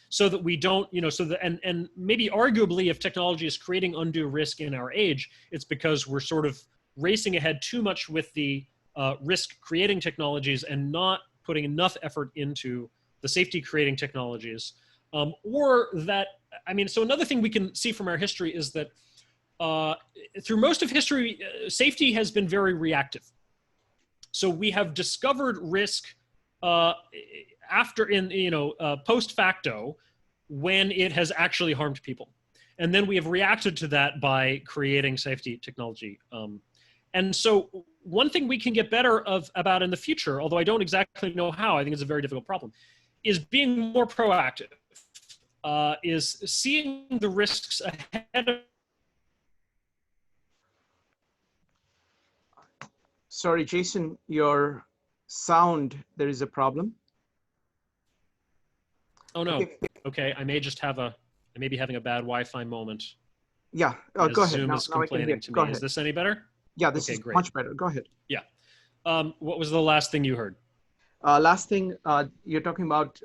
So that we don't, and maybe arguably if technology is creating undue risk in our age, it's because we're sort of racing ahead too much with the risk creating technologies and not putting enough effort into the safety creating technologies. Or that, I mean, so another thing we can see from our history is that through most of history, safety has been very reactive. So we have discovered risk post facto when it has actually harmed people. And then we have reacted to that by creating safety technology. And so one thing we can get better about in the future, although I don't exactly know how, I think it's a very difficult problem, is being more proactive, is seeing the risks ahead of. Sorry, Jason, your sound, there is a problem. Oh no, okay, I may be having a bad Wi-Fi moment. Yeah, go ahead. Zoom is complaining to me. Is this any better? Yeah, this is great. Much better. Go ahead. Yeah. What was the last thing you heard? Last thing, you're talking about,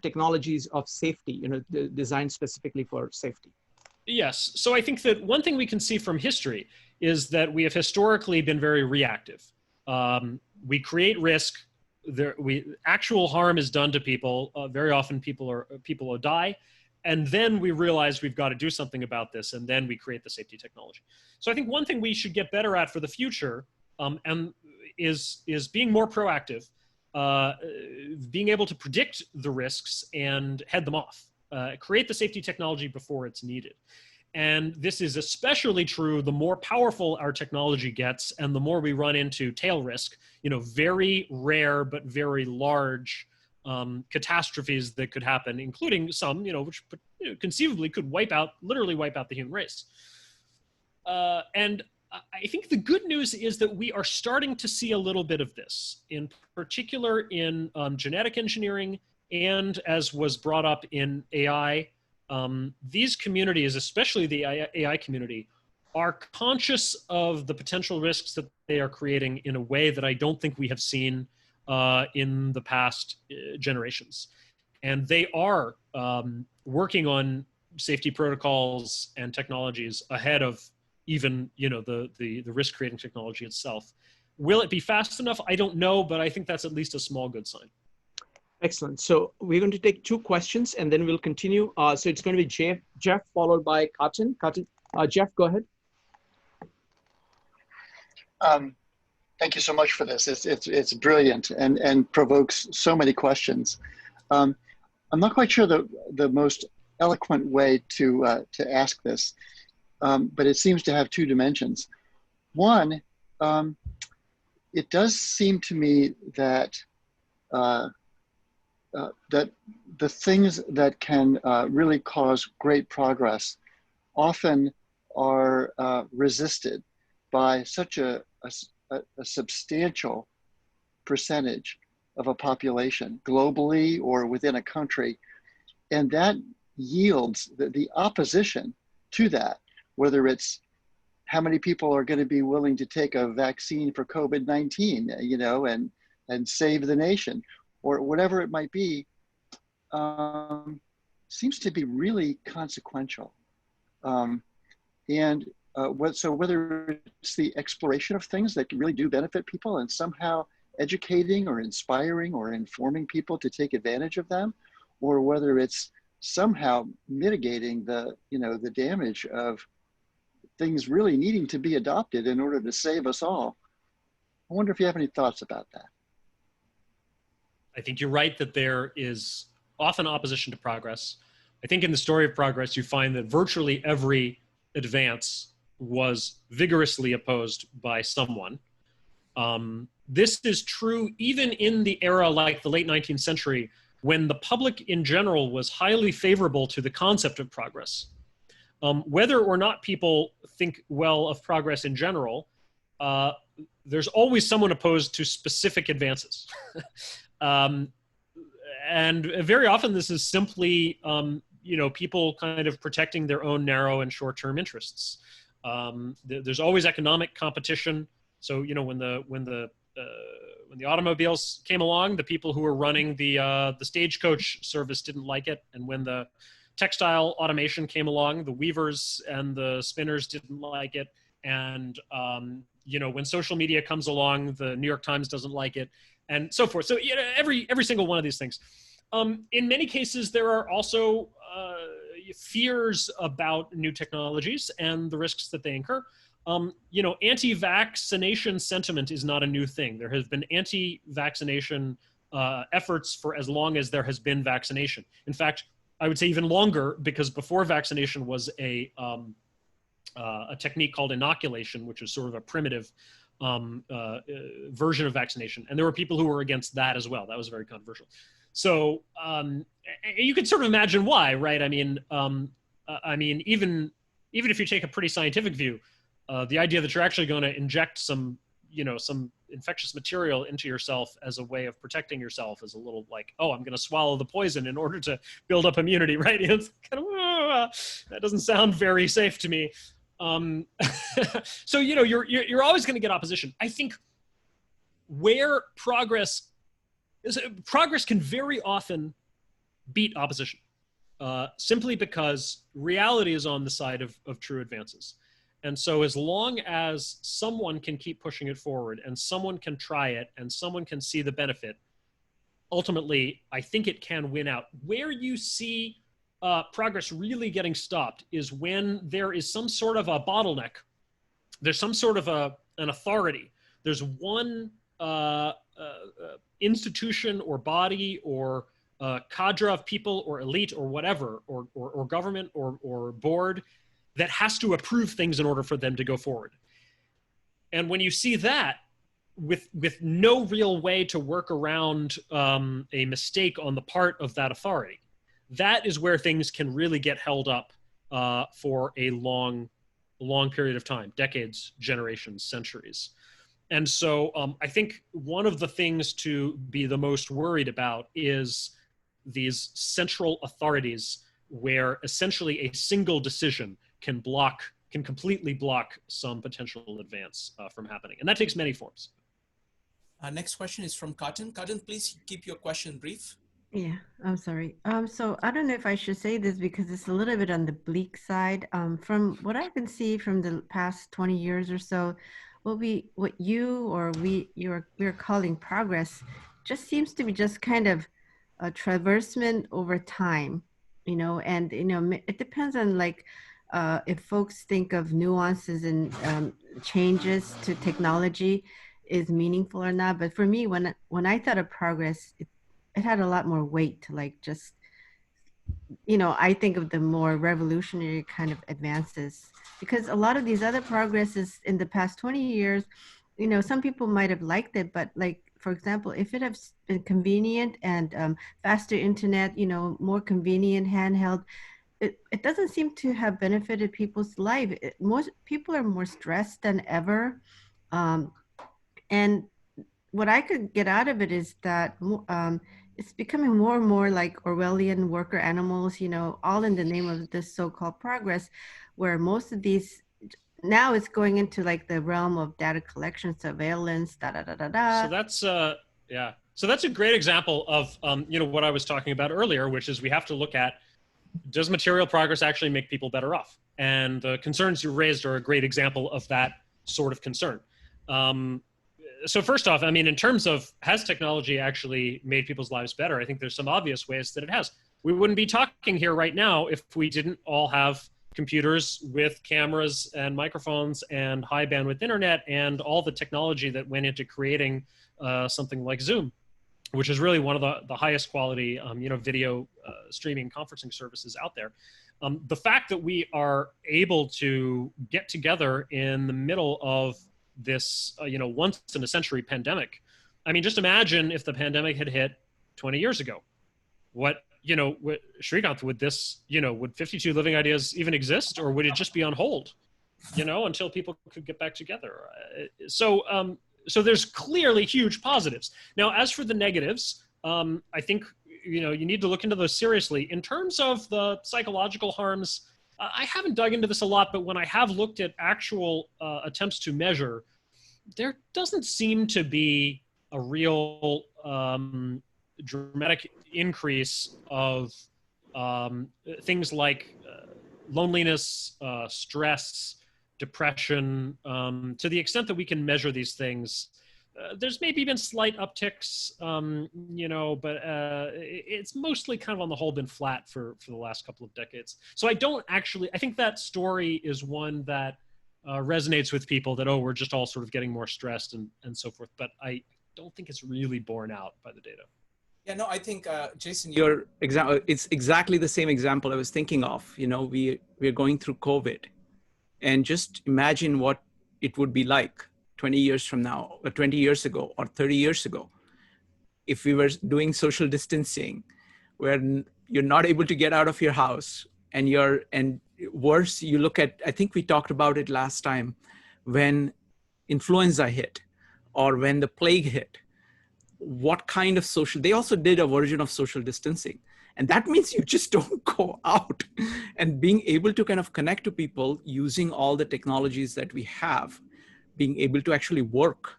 technologies of safety, designed specifically for safety. Yes. So I think that one thing we can see from history is that we have historically been very reactive. We create risk. Actual harm is done to people. Very often people will die. And then we realize we've got to do something about this, and then we create the safety technology. So I think one thing we should get better at for the future is being more proactive, being able to predict the risks and head them off, create the safety technology before it's needed. And this is especially true the more powerful our technology gets and the more we run into tail risk, very rare but very large catastrophes that could happen, including some, which conceivably could literally wipe out the human race. And I think the good news is that we are starting to see a little bit of this, in particular in genetic engineering, and as was brought up in AI. These communities, especially the AI community, are conscious of the potential risks that they are creating in a way that I don't think we have seen in the past generations. And they are working on safety protocols and technologies ahead of even the risk creating technology itself. Will it be fast enough? I don't know, but I think that's at least a small good sign. Excellent. So we're going to take 2 questions and then we'll continue. So it's going to be Jeff followed by Cotton. Jeff, go ahead. Thank you so much for this. It's brilliant and provokes so many questions. I'm not quite sure the most eloquent way to ask this, but it seems to have 2 dimensions. One, it does seem to me that that the things that can really cause great progress often are resisted by such a substantial percentage of a population globally or within a country. And that yields the opposition to that, whether it's how many people are going to be willing to take a vaccine for COVID-19, and save the nation, or whatever it might be, seems to be really consequential. So whether it's the exploration of things that really do benefit people and somehow educating or inspiring or informing people to take advantage of them, or whether it's somehow mitigating the damage of things really needing to be adopted in order to save us all. I wonder if you have any thoughts about that. I think you're right that there is often opposition to progress. I think in the story of progress, you find that virtually every advance was vigorously opposed by someone. This is true even in the era like the late 19th century, when the public in general was highly favorable to the concept of progress. Whether or not people think well of progress in general, there's always someone opposed to specific advances. And very often this is simply, people kind of protecting their own narrow and short-term interests. There's always economic competition. So, when the automobiles came along, the people who were running the stagecoach service didn't like it. And when the textile automation came along, the weavers and the spinners didn't like it. And When social media comes along, the New York Times doesn't like it, and so forth. So every single one of these things. In many cases, there are also fears about new technologies and the risks that they incur. Anti-vaccination sentiment is not a new thing. There has been anti-vaccination efforts for as long as there has been vaccination. In fact, I would say even longer, because before vaccination was a technique called inoculation, which is sort of a primitive version of vaccination. And there were people who were against that as well. That was very controversial. So you could sort of imagine why, right? Even if you take a pretty scientific view, the idea that you're actually going to inject some infectious material into yourself as a way of protecting yourself is a little like, oh, I'm going to swallow the poison in order to build up immunity, right? It's kind of, that doesn't sound very safe to me. So, you're always going to get opposition. I think where progress can very often beat opposition, simply because reality is on the side of true advances. And so as long as someone can keep pushing it forward and someone can try it and someone can see the benefit, ultimately, I think it can win out. Where you see progress really getting stopped is when there is some sort of a bottleneck. There's some sort of an authority. There's one institution or body or cadre of people or elite or whatever, or government or board that has to approve things in order for them to go forward. And when you see that, with no real way to work around a mistake on the part of that authority, that is where things can really get held up for a long period of time, decades, generations, centuries. And so I think one of the things to be the most worried about is these central authorities where essentially a single decision can completely block some potential advance from happening. And that takes many forms. Next question is from Cotton. Cotton, please keep your question brief. Yeah, I'm sorry. So I don't know if I should say this because it's a little bit on the bleak side. From what I can see from the past 20 years or so, what you're calling progress just seems to be just kind of a traversement over time, and it depends on if folks think of nuances and changes to technology is meaningful or not. But for me, when I thought of progress, it had a lot more weight to I think of the more revolutionary kind of advances, because a lot of these other progresses in the past 20 years, some people might have liked it, but for example, if it has been convenient and faster internet, more convenient handheld, it doesn't seem to have benefited people's life. Most people are more stressed than ever. And what I could get out of it is that it's becoming more and more like Orwellian worker animals, all in the name of this so-called progress, where most of these, now it's going into the realm of data collection, surveillance, So that's, So that's a great example of, what I was talking about earlier, which is we have to look at, does material progress actually make people better off? And the concerns you raised are a great example of that sort of concern. So first off, in terms of, has technology actually made people's lives better? I think there's some obvious ways that it has. We wouldn't be talking here right now if we didn't all have computers with cameras and microphones and high bandwidth internet and all the technology that went into creating something like Zoom, which is really one of the highest quality, video streaming conferencing services out there. The fact that we are able to get together in the middle of this, once in a century pandemic. Just imagine if the pandemic had hit 20 years ago. Shrikant, would 52 Living Ideas even exist, or would it just be on hold, until people could get back together? So there's clearly huge positives. Now, as for the negatives, I think, you need to look into those seriously. In terms of the psychological harms, I haven't dug into this a lot, but when I have looked at actual attempts to measure, there doesn't seem to be a real dramatic increase of things like loneliness, stress, depression. To the extent that we can measure these things, there's maybe been slight upticks, you know, but it's mostly kind of on the whole been flat for the last couple of decades. So I think that story is one that resonates with people that, oh, we're just all sort of getting more stressed and so forth. But I don't think it's really borne out by the data. Yeah, no, I think, Jason, your example, it's exactly the same example I was thinking of. You know, we're going through COVID, and just imagine what it would be like 20 years from now, or 20 years ago, or 30 years ago, if we were doing social distancing, where you're not able to get out of your house, and worse, you look at, I think we talked about it last time, when influenza hit, or when the plague hit, what kind of they also did a version of social distancing. And that means you just don't go out. And being able to kind of connect to people using all the technologies that we have, being able to actually work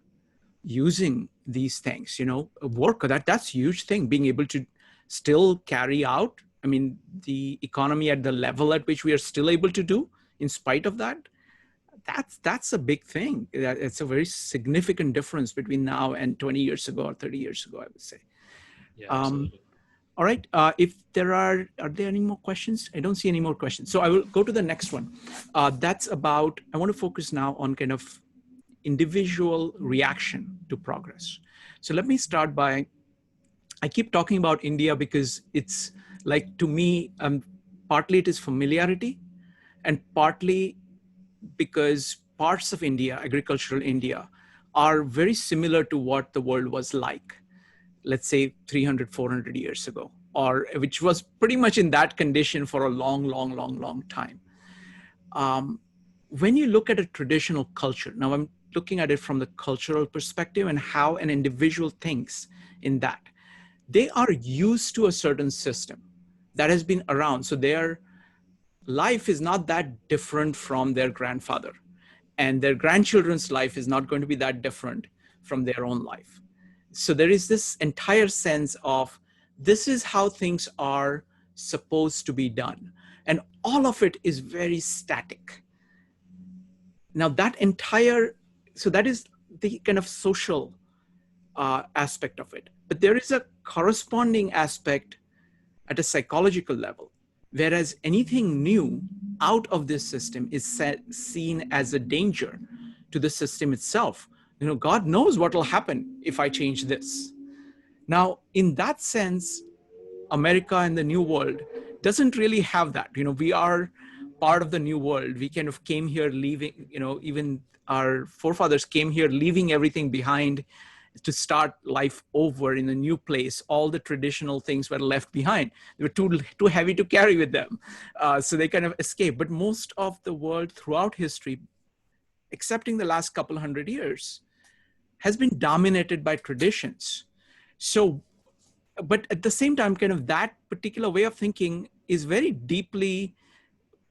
using these things, you know, that's a huge thing. Being able to still carry out, I mean, the economy at the level at which we are still able to do, in spite of that, that's a big thing. It's a very significant difference between now and 20 years ago or 30 years ago, I would say. Yeah, absolutely. All right, if there are there any more questions? I don't see any more questions. So I will go to the next one. That's about, I want to focus now on kind of individual reaction to progress. So let me start by, I keep talking about India because it's like, to me, partly it is familiarity, and partly because parts of India, agricultural India, are very similar to what the world was like, let's say 300, 400 years ago, or which was pretty much in that condition for a long time. When you look at a traditional culture, now I'm looking at it from the cultural perspective and how an individual thinks in that, they are used to a certain system that has been around. So their life is not that different from their grandfather, and their grandchildren's life is not going to be that different from their own life. So there is this entire sense of, this is how things are supposed to be done. And all of it is very static. Now that so that is the kind of social aspect of it. But there is a corresponding aspect at a psychological level, whereas anything new out of this system is seen as a danger to the system itself. You know, God knows what will happen if I change this. Now, in that sense, America and the New World doesn't really have that. You know, we are part of the New World. We kind of came here leaving, you know, even our forefathers came here leaving everything behind to start life over in a new place. All the traditional things were left behind. They were too heavy to carry with them. So they kind of escaped. But most of the world throughout history, excepting the last couple hundred years, has been dominated by traditions. So, but at the same time, kind of that particular way of thinking is very deeply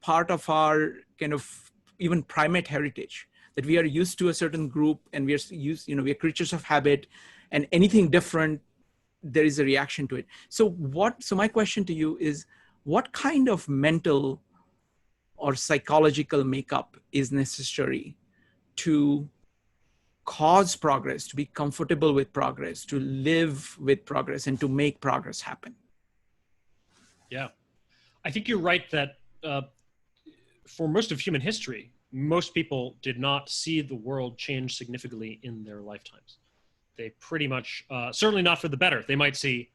part of our kind of even primate heritage, that we are used to a certain group, and we are used, you know, we are creatures of habit, and anything different, there is a reaction to it. So my question to you is, what kind of mental or psychological makeup is necessary to cause progress, to be comfortable with progress, to live with progress, and to make progress happen? Yeah, I think you're right that for most of human history, most people did not see the world change significantly in their lifetimes. They pretty much, certainly not for the better. They might see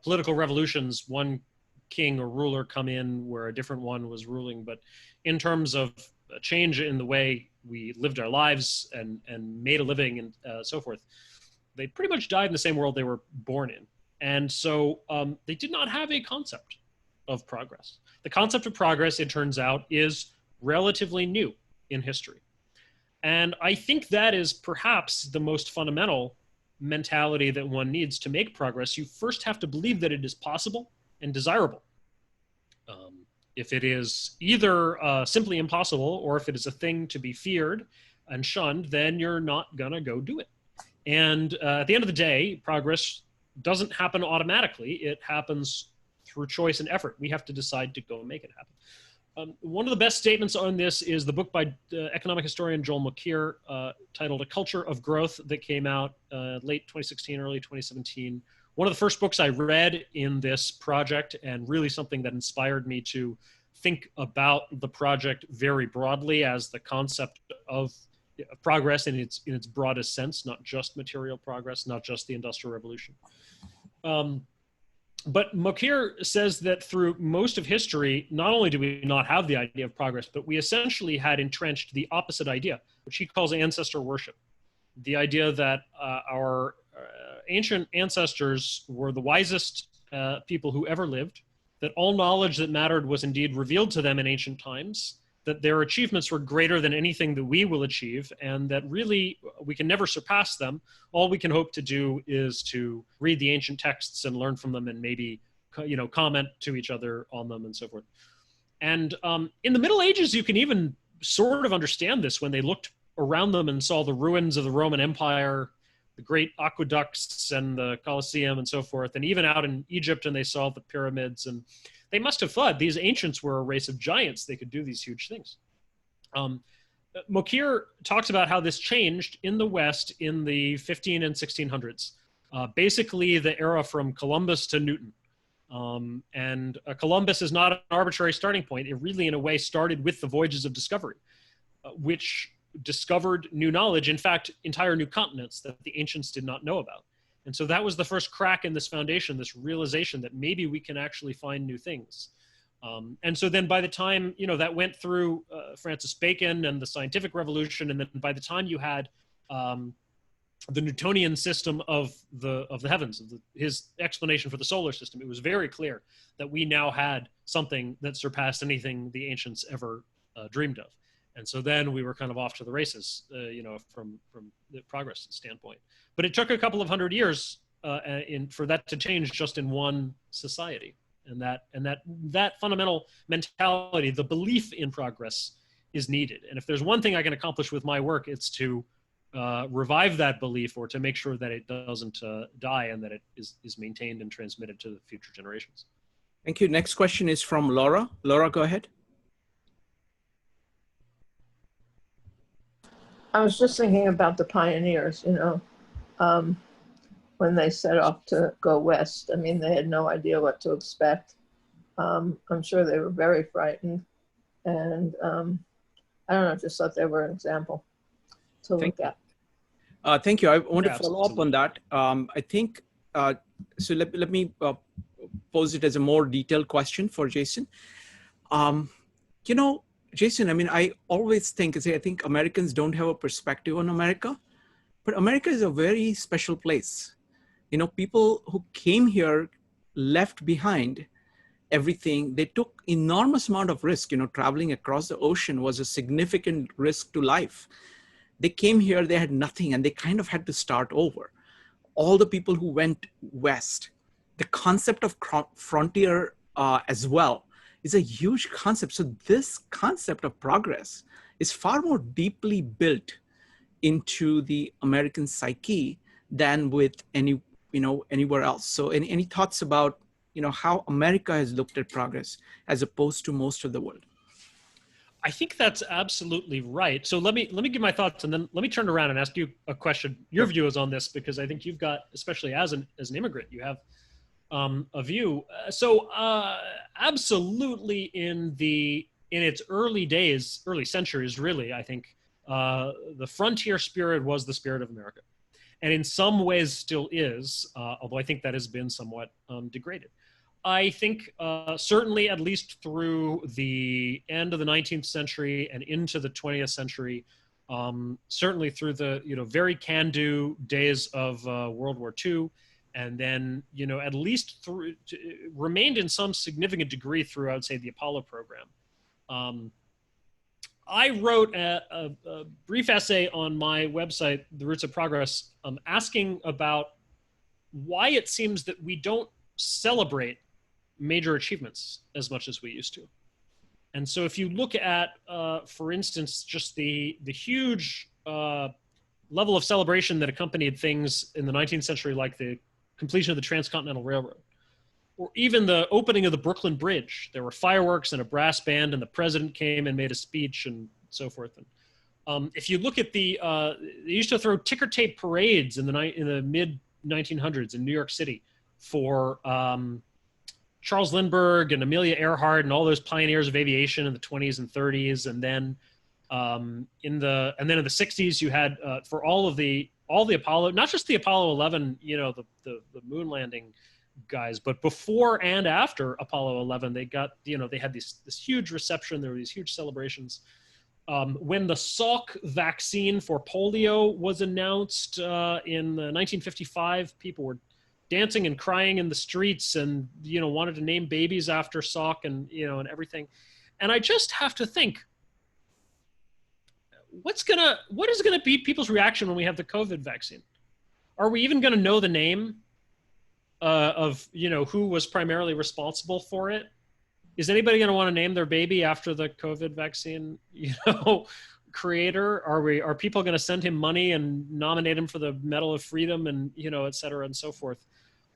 political revolutions, one king or ruler come in where a different one was ruling, but in terms of a change in the way we lived our lives and made a living and so forth, they pretty much died in the same world they were born in. And so they did not have a concept of progress. The concept of progress, it turns out, is relatively new in history. And I think that is perhaps the most fundamental mentality that one needs to make progress. You first have to believe that it is possible and desirable. If it is either simply impossible, or if it is a thing to be feared and shunned, then you're not gonna go do it. And at the end of the day, progress doesn't happen automatically. It happens through choice and effort. We have to decide to go make it happen. One of the best statements on this is the book by economic historian Joel Mokyr titled A Culture of Growth that came out late 2016, early 2017. One of the first books I read in this project, and really something that inspired me to think about the project very broadly as the concept of progress in its broadest sense, not just material progress, not just the Industrial Revolution. But Mokyr says that through most of history, not only do we not have the idea of progress, but we essentially had entrenched the opposite idea, which he calls ancestor worship. The idea that our ancient ancestors were the wisest people who ever lived, that all knowledge that mattered was indeed revealed to them in ancient times, that their achievements were greater than anything that we will achieve, and that really we can never surpass them. All we can hope to do is to read the ancient texts and learn from them and maybe, comment to each other on them and so forth. And in the Middle Ages, you can even sort of understand this when they looked around them and saw the ruins of the Roman Empire, the great aqueducts and the Colosseum and so forth. And even out in Egypt, and they saw the pyramids, and they must have thought these ancients were a race of giants. They could do these huge things. Mokyr talks about how this changed in the West in the 15 and 1600s, basically the era from Columbus to Newton. And Columbus is not an arbitrary starting point. It really, in a way, started with the voyages of discovery, which discovered new knowledge, in fact, entire new continents that the ancients did not know about. And so that was the first crack in this foundation, this realization that maybe we can actually find new things. And so then by the time, that went through Francis Bacon and the scientific revolution, and then by the time you had the Newtonian system of the heavens, his explanation for the solar system, it was very clear that we now had something that surpassed anything the ancients ever dreamed of. And so then we were kind of off to the races, from the progress standpoint. But it took a couple of hundred years for that to change just in one society. And that fundamental mentality, the belief in progress, is needed. And if there's one thing I can accomplish with my work, it's to revive that belief, or to make sure that it doesn't die, and that it is maintained and transmitted to the future generations. Thank you. Next question is from Laura. Laura, go ahead. I was just thinking about the pioneers, when they set off to go west. I mean, they had no idea what to expect. I'm sure they were very frightened. And I don't know, just thought they were an example to look at. Thank you. I want to follow up on that. I think, so let me pose it as a more detailed question for Jason. Jason, I mean, I always think Americans don't have a perspective on America, but America is a very special place. People who came here left behind everything. They took enormous amount of risk. Traveling across the ocean was a significant risk to life. They came here, they had nothing, and they kind of had to start over. All the people who went west, the concept of frontier as well, is a huge concept. So this concept of progress is far more deeply built into the American psyche than with anywhere else. So any thoughts about how America has looked at progress as opposed to most of the world? I think that's absolutely right. So let me give my thoughts, and then let me turn around and ask you a question. Your view is on this, because I think you've got, especially as an immigrant, you have a view. So absolutely in its early days, early centuries, really, I think the frontier spirit was the spirit of America, and in some ways still is, although I think that has been somewhat degraded. I think certainly, at least through the end of the 19th century and into the 20th century, certainly through the very can-do days of World War II, and then at least remained in some significant degree through, I would say, the Apollo program. I wrote a brief essay on my website, The Roots of Progress, asking about why it seems that we don't celebrate major achievements as much as we used to. And so if you look at, for instance, just the huge level of celebration that accompanied things in the 19th century, like the completion of the Transcontinental Railroad, or even the opening of the Brooklyn Bridge. There were fireworks and a brass band, and the president came and made a speech and so forth. And if you look at they used to throw ticker tape parades in the mid 1900s in New York City for Charles Lindbergh and Amelia Earhart and all those pioneers of aviation in the 20s and 30s. And then in the 60s, you had for all the Apollo, not just the Apollo 11, the moon landing guys, but before and after Apollo 11, they had this huge reception. There were these huge celebrations. When the Salk vaccine for polio was announced in 1955, people were dancing and crying in the streets and, wanted to name babies after Salk and, and everything. And I just have to think, what is gonna be people's reaction when we have the COVID vaccine? Are we even gonna know the name of, who was primarily responsible for it? Is anybody gonna wanna name their baby after the COVID vaccine, creator? Are people gonna send him money and nominate him for the Medal of Freedom and, et cetera and so forth?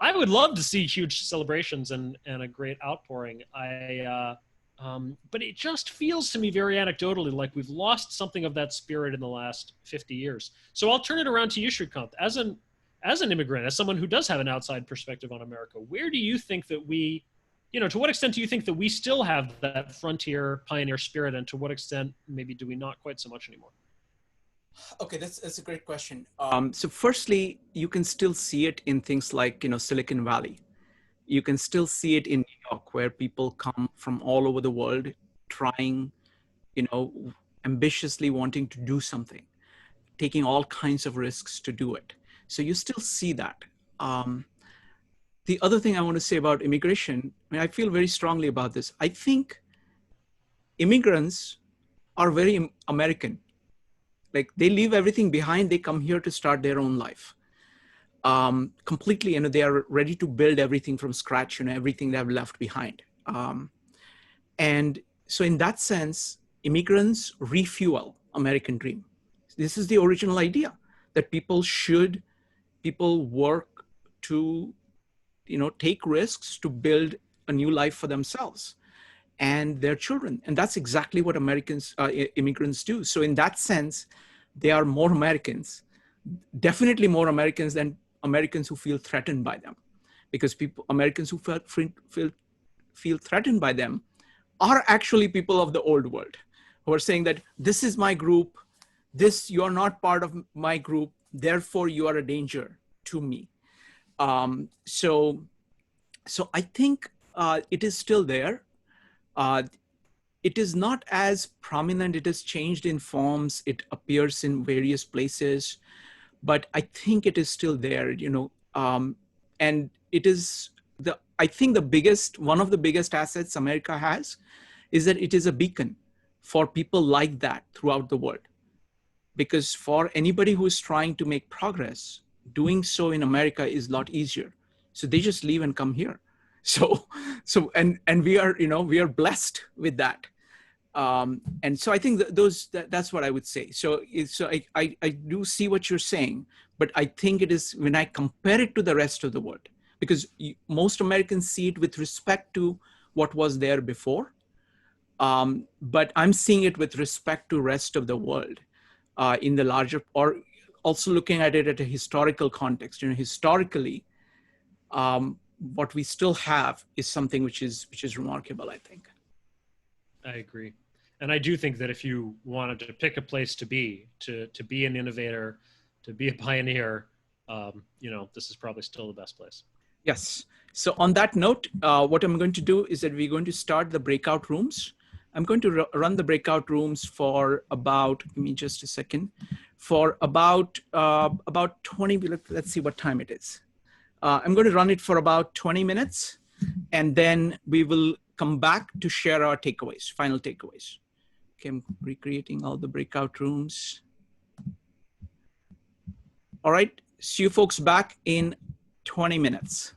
I would love to see huge celebrations and a great outpouring. But it just feels to me very anecdotally like we've lost something of that spirit in the last 50 years. So I'll turn it around to you, Shrikant. As an immigrant, as someone who does have an outside perspective on America, where do you think that we, to what extent do you think that we still have that frontier pioneer spirit, and to what extent maybe do we not quite so much anymore? Okay, that's a great question. So firstly, you can still see it in things like, Silicon Valley. You can still see it in New York, where people come from all over the world trying, ambitiously wanting to do something, taking all kinds of risks to do it. So you still see that. The other thing I want to say about immigration, I feel very strongly about this. I think immigrants are very American. Like, they leave everything behind. They come here to start their own life. Completely, they are ready to build everything from scratch, everything they have left behind. And so in that sense, immigrants refuel American dream. This is the original idea, that people work to, take risks to build a new life for themselves and their children. And that's exactly what immigrants do. So in that sense, they are more Americans, definitely more Americans than Americans who feel threatened by them, because Americans who feel threatened by them are actually people of the old world, who are saying that this is my group, you are not part of my group, therefore you are a danger to me. So I think it is still there. It is not as prominent. It has changed in forms. It appears in various places, but I think it is still there, and it is I think one of the biggest assets America has is that it is a beacon for people like that throughout the world. Because for anybody who is trying to make progress, doing so in America is a lot easier. So they just leave and come here. And we are blessed with that. And so I think that's what I would say. So I do see what you're saying, but I think it is, when I compare it to the rest of the world, because most Americans see it with respect to what was there before. But I'm seeing it with respect to rest of the world in the larger, or also looking at it at a historical context. Historically, what we still have is something which is remarkable, I think. I agree. And I do think that if you wanted to pick a place to be an innovator, to be a pioneer, this is probably still the best place. Yes. So on that note, what I'm going to do is that we're going to start the breakout rooms. I'm going to run the breakout rooms for about, give me just a second, for about 20, let's see what time it is. I'm going to run it for about 20 minutes, and then we will come back to share our takeaways, final takeaways. Okay, I'm recreating all the breakout rooms. All right, see you folks back in 20 minutes.